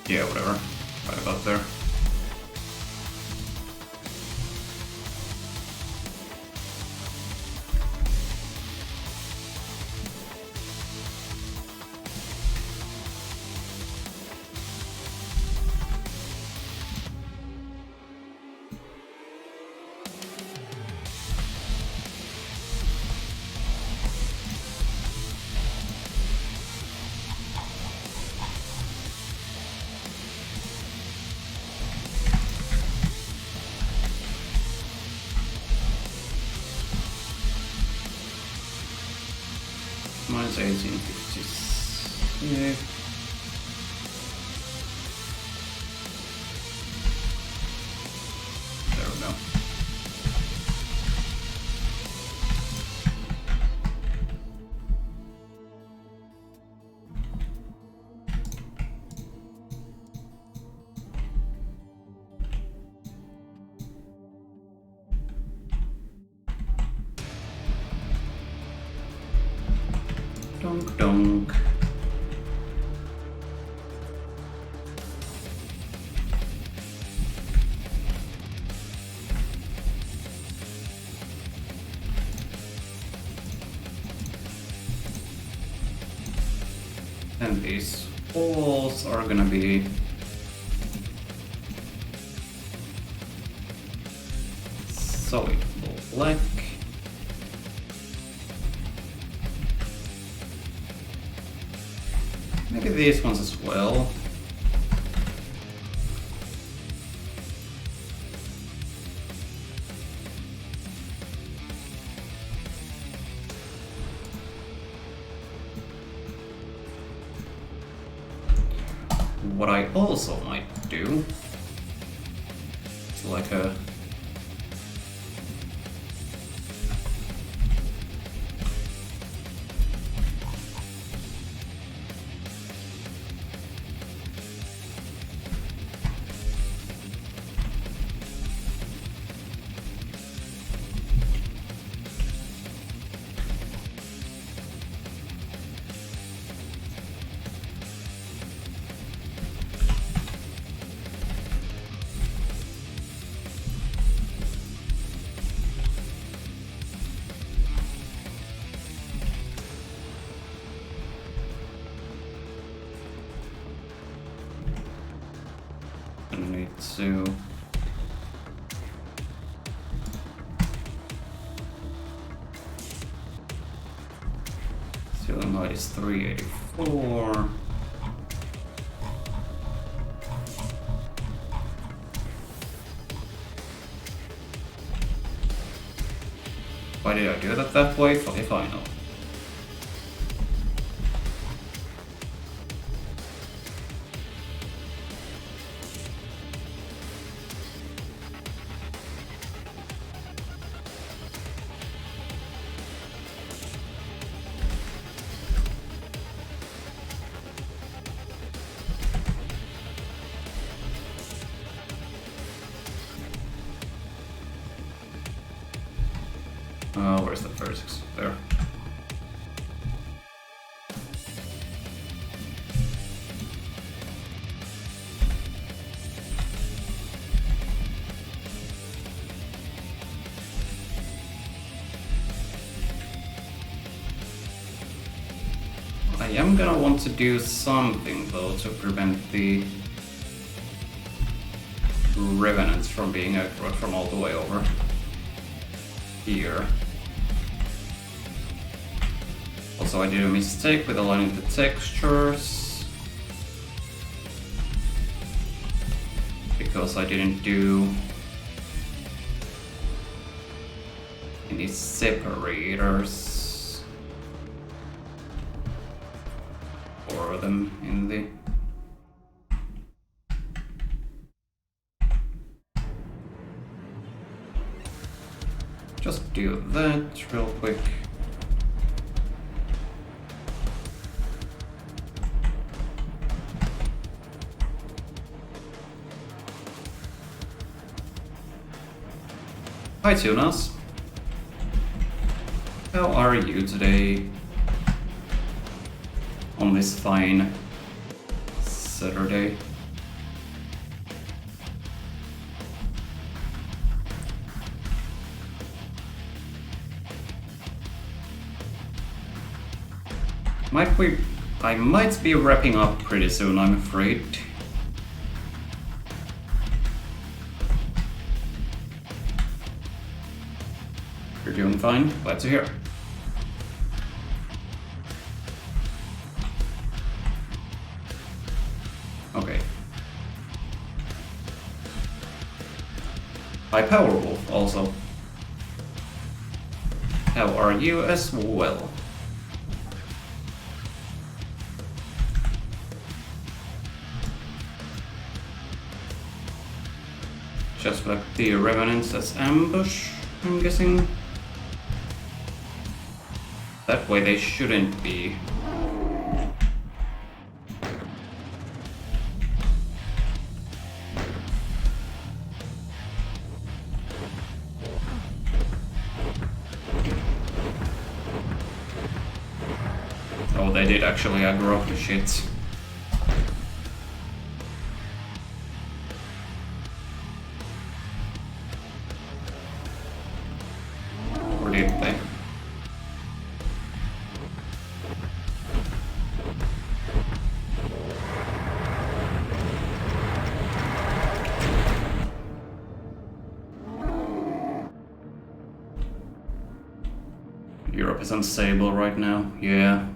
Yeah, whatever. Right about there. Minus 1856. There we go. Donk donk. And these walls are gonna be solid black. Maybe these ones as well. What I also might do is like a need to ceiling height is 384. Why did I do that way? If I know. Where's the vertex? There. I am gonna want to do something though to prevent the revenants from being accurate from all the way over here. Also, I did a mistake with aligning the textures because I didn't do any separators for them in the just do that real quick. Hi Tunas, how are you today on this fine Saturday? I might be wrapping up pretty soon, I'm afraid. You're doing fine, glad to hear. Okay. Hi Powerwolf also. How are you as well? Just like the Revenants as ambush, I'm guessing. That way they shouldn't be. Oh, they did actually aggro. Shit. Or did they? Europe is unstable right now, yeah.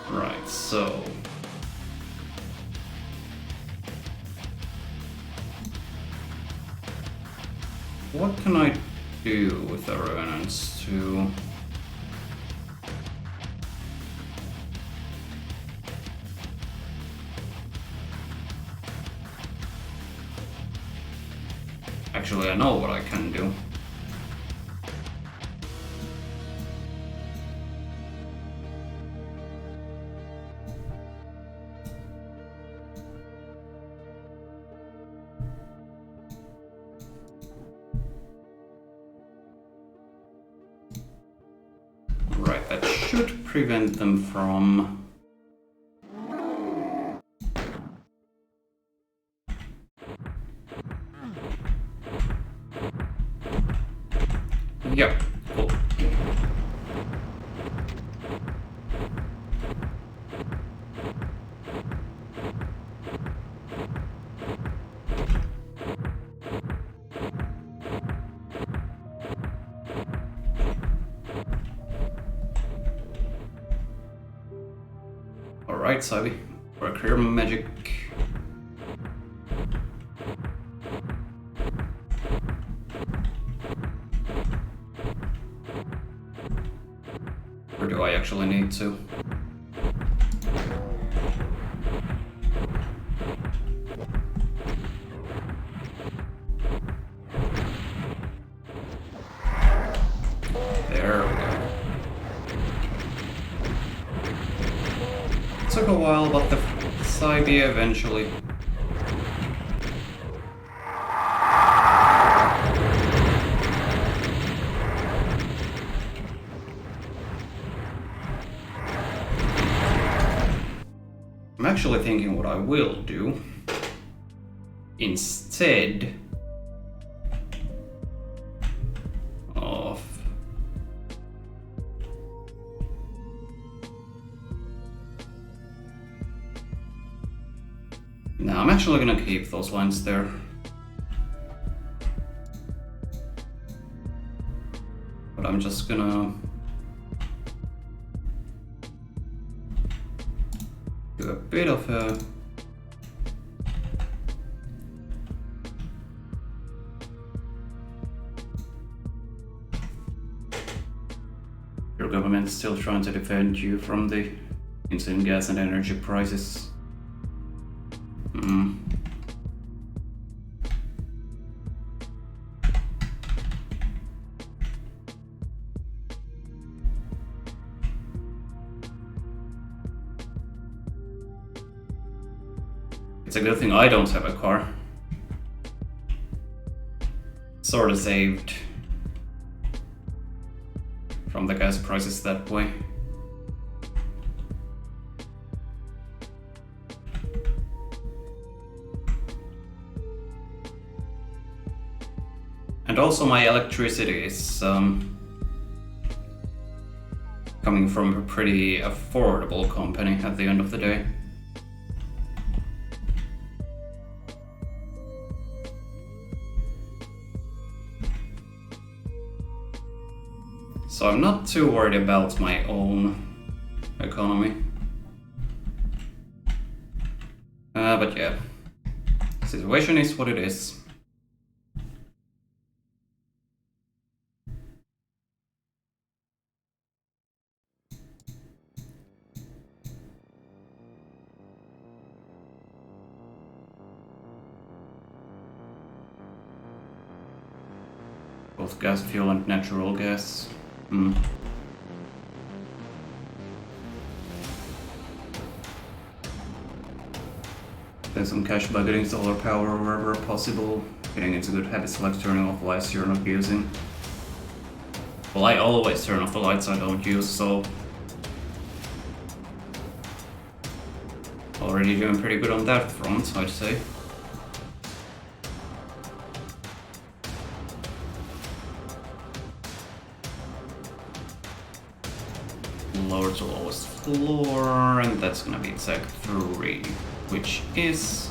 Right, so... what can I do with the Revenants to... Actually, I know what I can do. Right, that should prevent them from... Yep, cool. Alright, Sabi. Work your magic. Or do I actually need to? There we go. Took a while, but the Sabi eventually. I'm actually thinking what I will do instead of no, I'm actually gonna keep those lines there. But I'm just gonna do a bit of a your government's still trying to defend you from the insane gas and energy prices. It's a good thing I don't have a car. Sort of saved from the gas prices that way. And also my electricity is coming from a pretty affordable company at the end of the day. So I'm not too worried about my own economy. But yeah, the situation is what it is. Both gas fuel and natural gas. Hmm. There's some cash by getting solar power wherever possible. Getting into good habits like turning off lights you're not using. Well, I always turn off the lights I don't use, so... Already doing pretty good on that front, I'd say. Lower to lowest floor, and that's gonna be exact 3, which is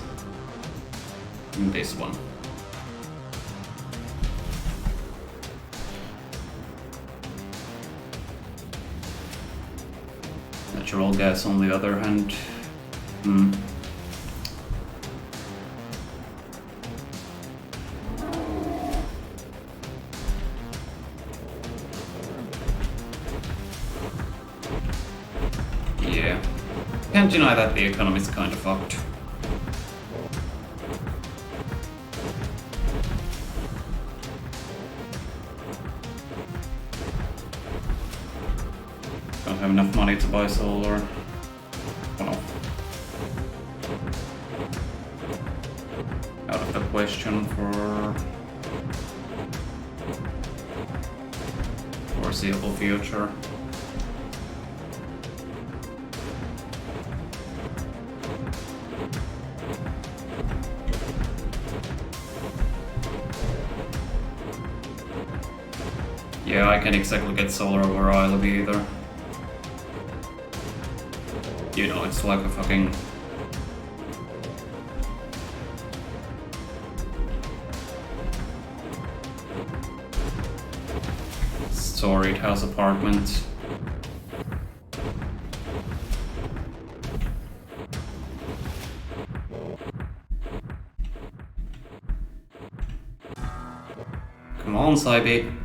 this one. Natural gas on the other hand. Yeah. Can't deny that the economy's kind of fucked. Don't have enough money to buy solar. Oh no. Out of the question for foreseeable future. Yeah, I can't exactly get solar where I live either. You know, it's like a fucking... storied house apartment. Come on, Saibi.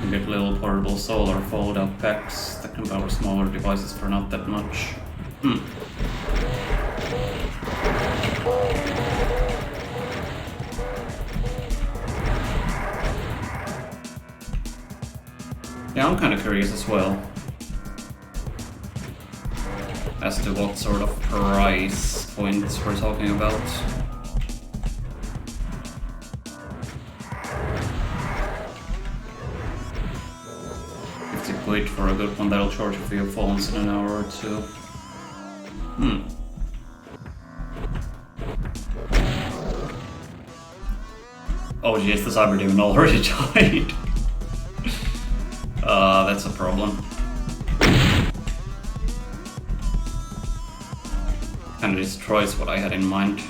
Get little portable solar fold-out packs that can power smaller devices for not that much. Yeah, I'm kind of curious as well as to what sort of price points we're talking about. Wait for a good one that'll charge a few phones in an hour or two. Oh jeez, the Cyber Demon already died. That's a problem. Kinda destroys what I had in mind.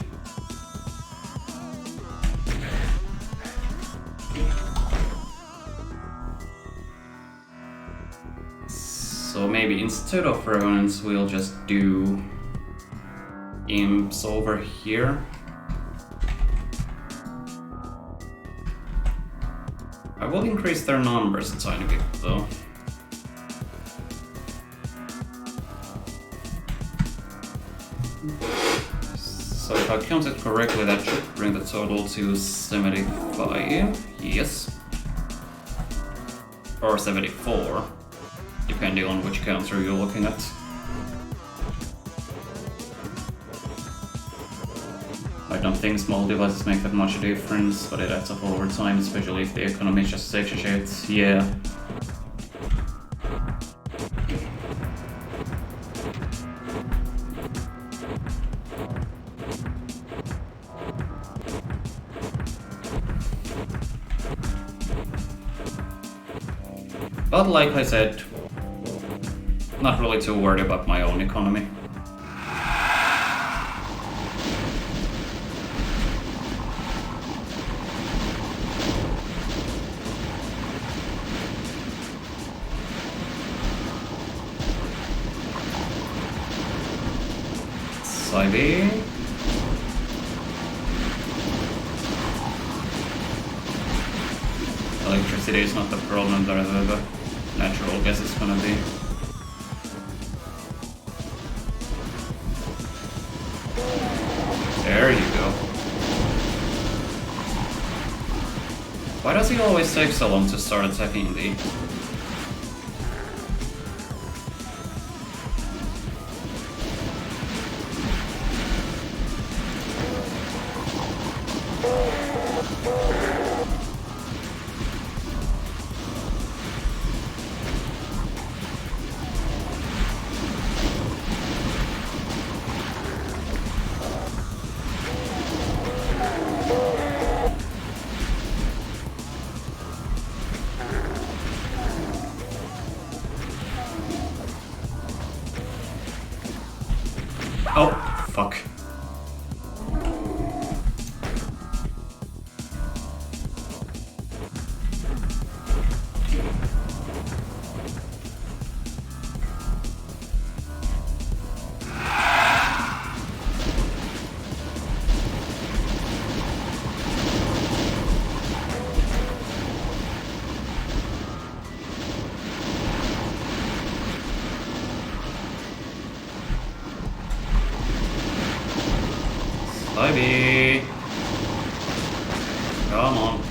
So maybe instead of Revenants, we'll just do Imps over here. I will increase their numbers a tiny bit though. So if I counted correctly, that should bring the total to 75, yes. Or 74. Depending on which counter you're looking at. I don't think small devices make that much difference, but it adds up over time, especially if the economy just takes a shit. Yeah. But like I said, not really too worried about my own economy. Saibi. density is not the problem, but the natural guess is gonna be. There you go. Why does he always take so long to start attacking the... Oh, fuck. Ivy! Come on.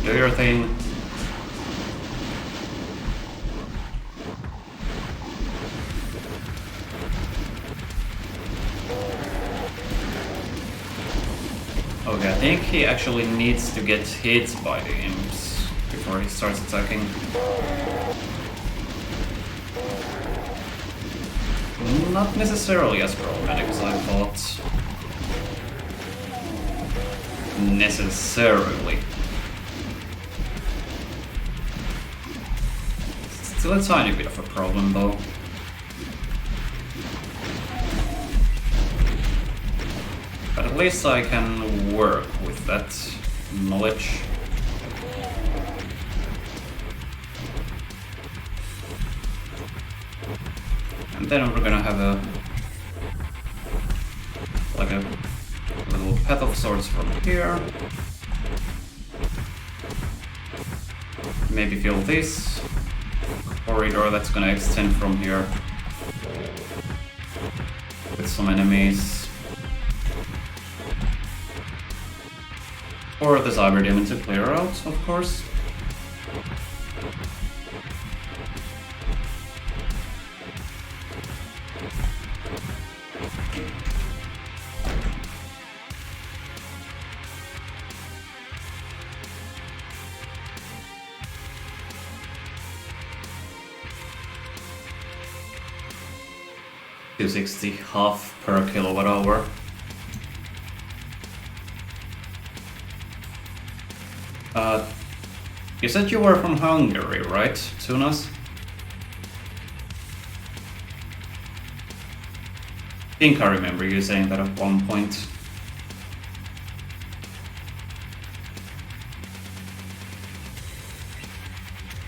Do your thing. Okay, I think he actually needs to get hit by the imps before he starts attacking. Not necessarily as problematic as I thought. Necessarily. Still a tiny bit of a problem though. But at least I can work with that knowledge. And then we're gonna have a little path of sorts from here. Maybe fill this corridor that's gonna extend from here with some enemies. Or the Cyber Demon to clear out, of course. $260 half per kilowatt hour. You said you were from Hungary, right, Tunas? I think I remember you saying that at one point.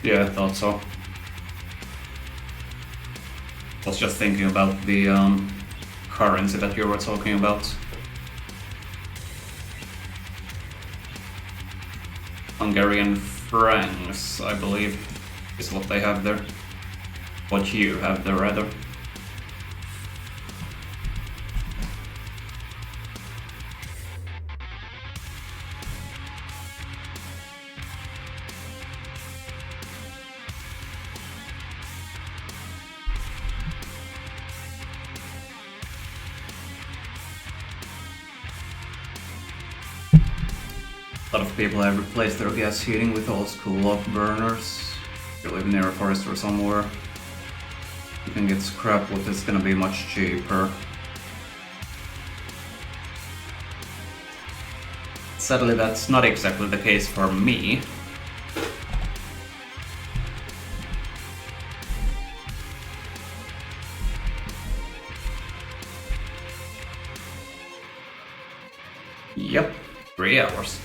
Yeah, I thought so. I was just thinking about the currency that you were talking about. Hungarian francs, I believe, is what they have there. What you have there, rather. A lot of people have replaced their gas heating with old school log burners. If you live near a forest or somewhere, you can get scrap wood that's gonna be much cheaper. Sadly, that's not exactly the case for me. Yep, 3 hours.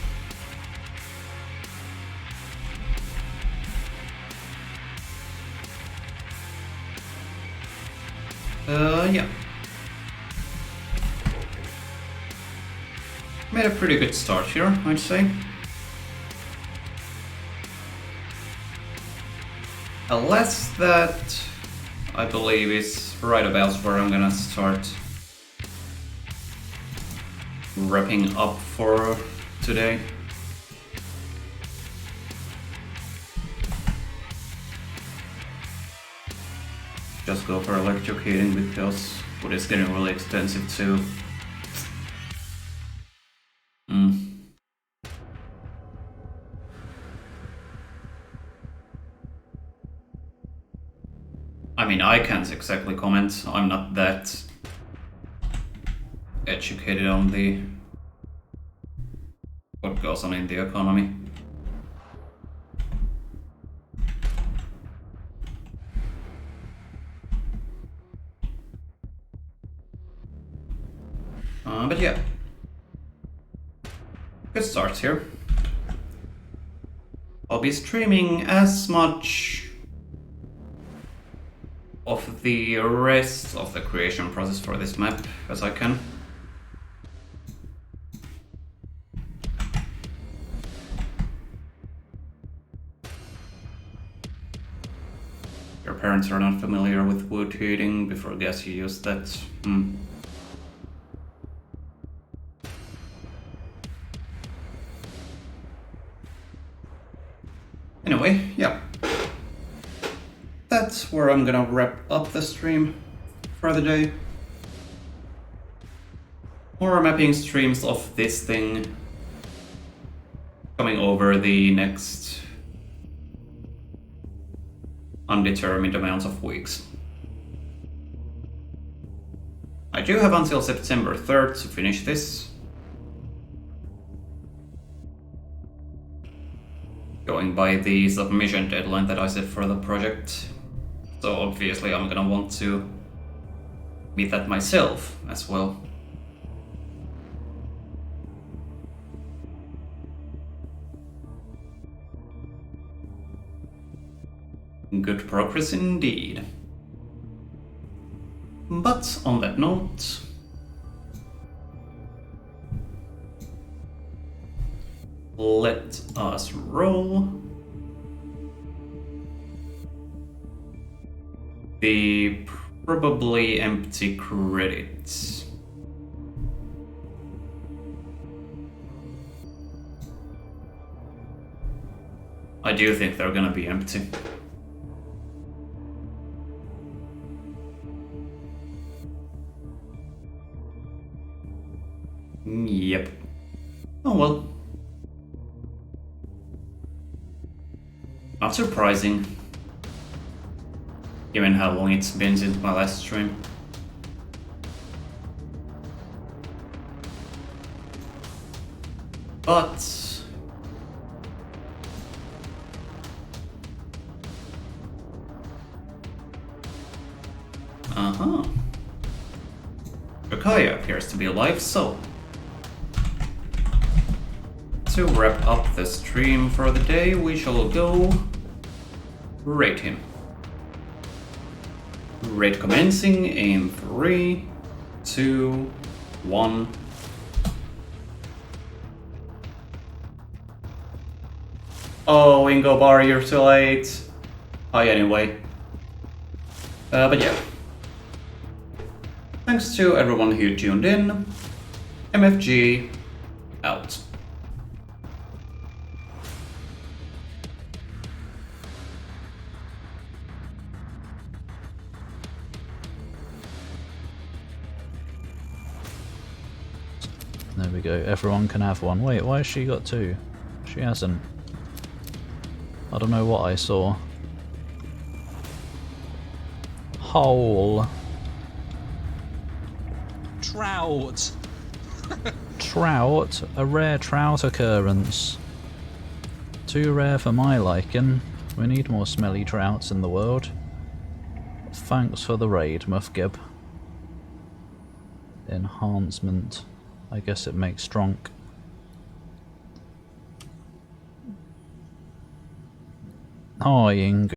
Yeah. Made a pretty good start here, I'd say. Unless that, I believe, is right about where I'm gonna start wrapping up for today. Just go for electrocuting because wood is getting really expensive too. I mean, I can't exactly comment. I'm not that educated on what goes on in the economy. But yeah, good start here. I'll be streaming as much of the rest of the creation process for this map as I can. Your parents are not familiar with wood heating, before gas you use that. Anyway, yeah. That's where I'm gonna wrap up the stream for the day. More mapping streams of this thing coming over the next undetermined amount of weeks. I do have until September 3rd to finish this. Going by the submission deadline that I set for the project. So obviously I'm gonna want to meet that myself as well. Good progress indeed. But on that note, let us roll the probably empty credits. I do think they're gonna be empty. Yep. Oh well. Not surprising, given how long it's been since my last stream. But Rakaya appears to be alive, so to wrap up the stream for the day, we shall go raid him. Raid commencing in 3, 2, 1. Oh, Ingo Bar, you're too late. Hi, anyway. But yeah. Thanks to everyone who tuned in. MFG out. There we go, everyone can have one. Wait, why has she got two? She hasn't. I don't know what I saw. Hole. Trout! Trout? A rare trout occurrence. Too rare for my liking. We need more smelly trouts in the world. Thanks for the raid, Muffgib. Enhancement. I guess it makes strong. Hi, Ingo.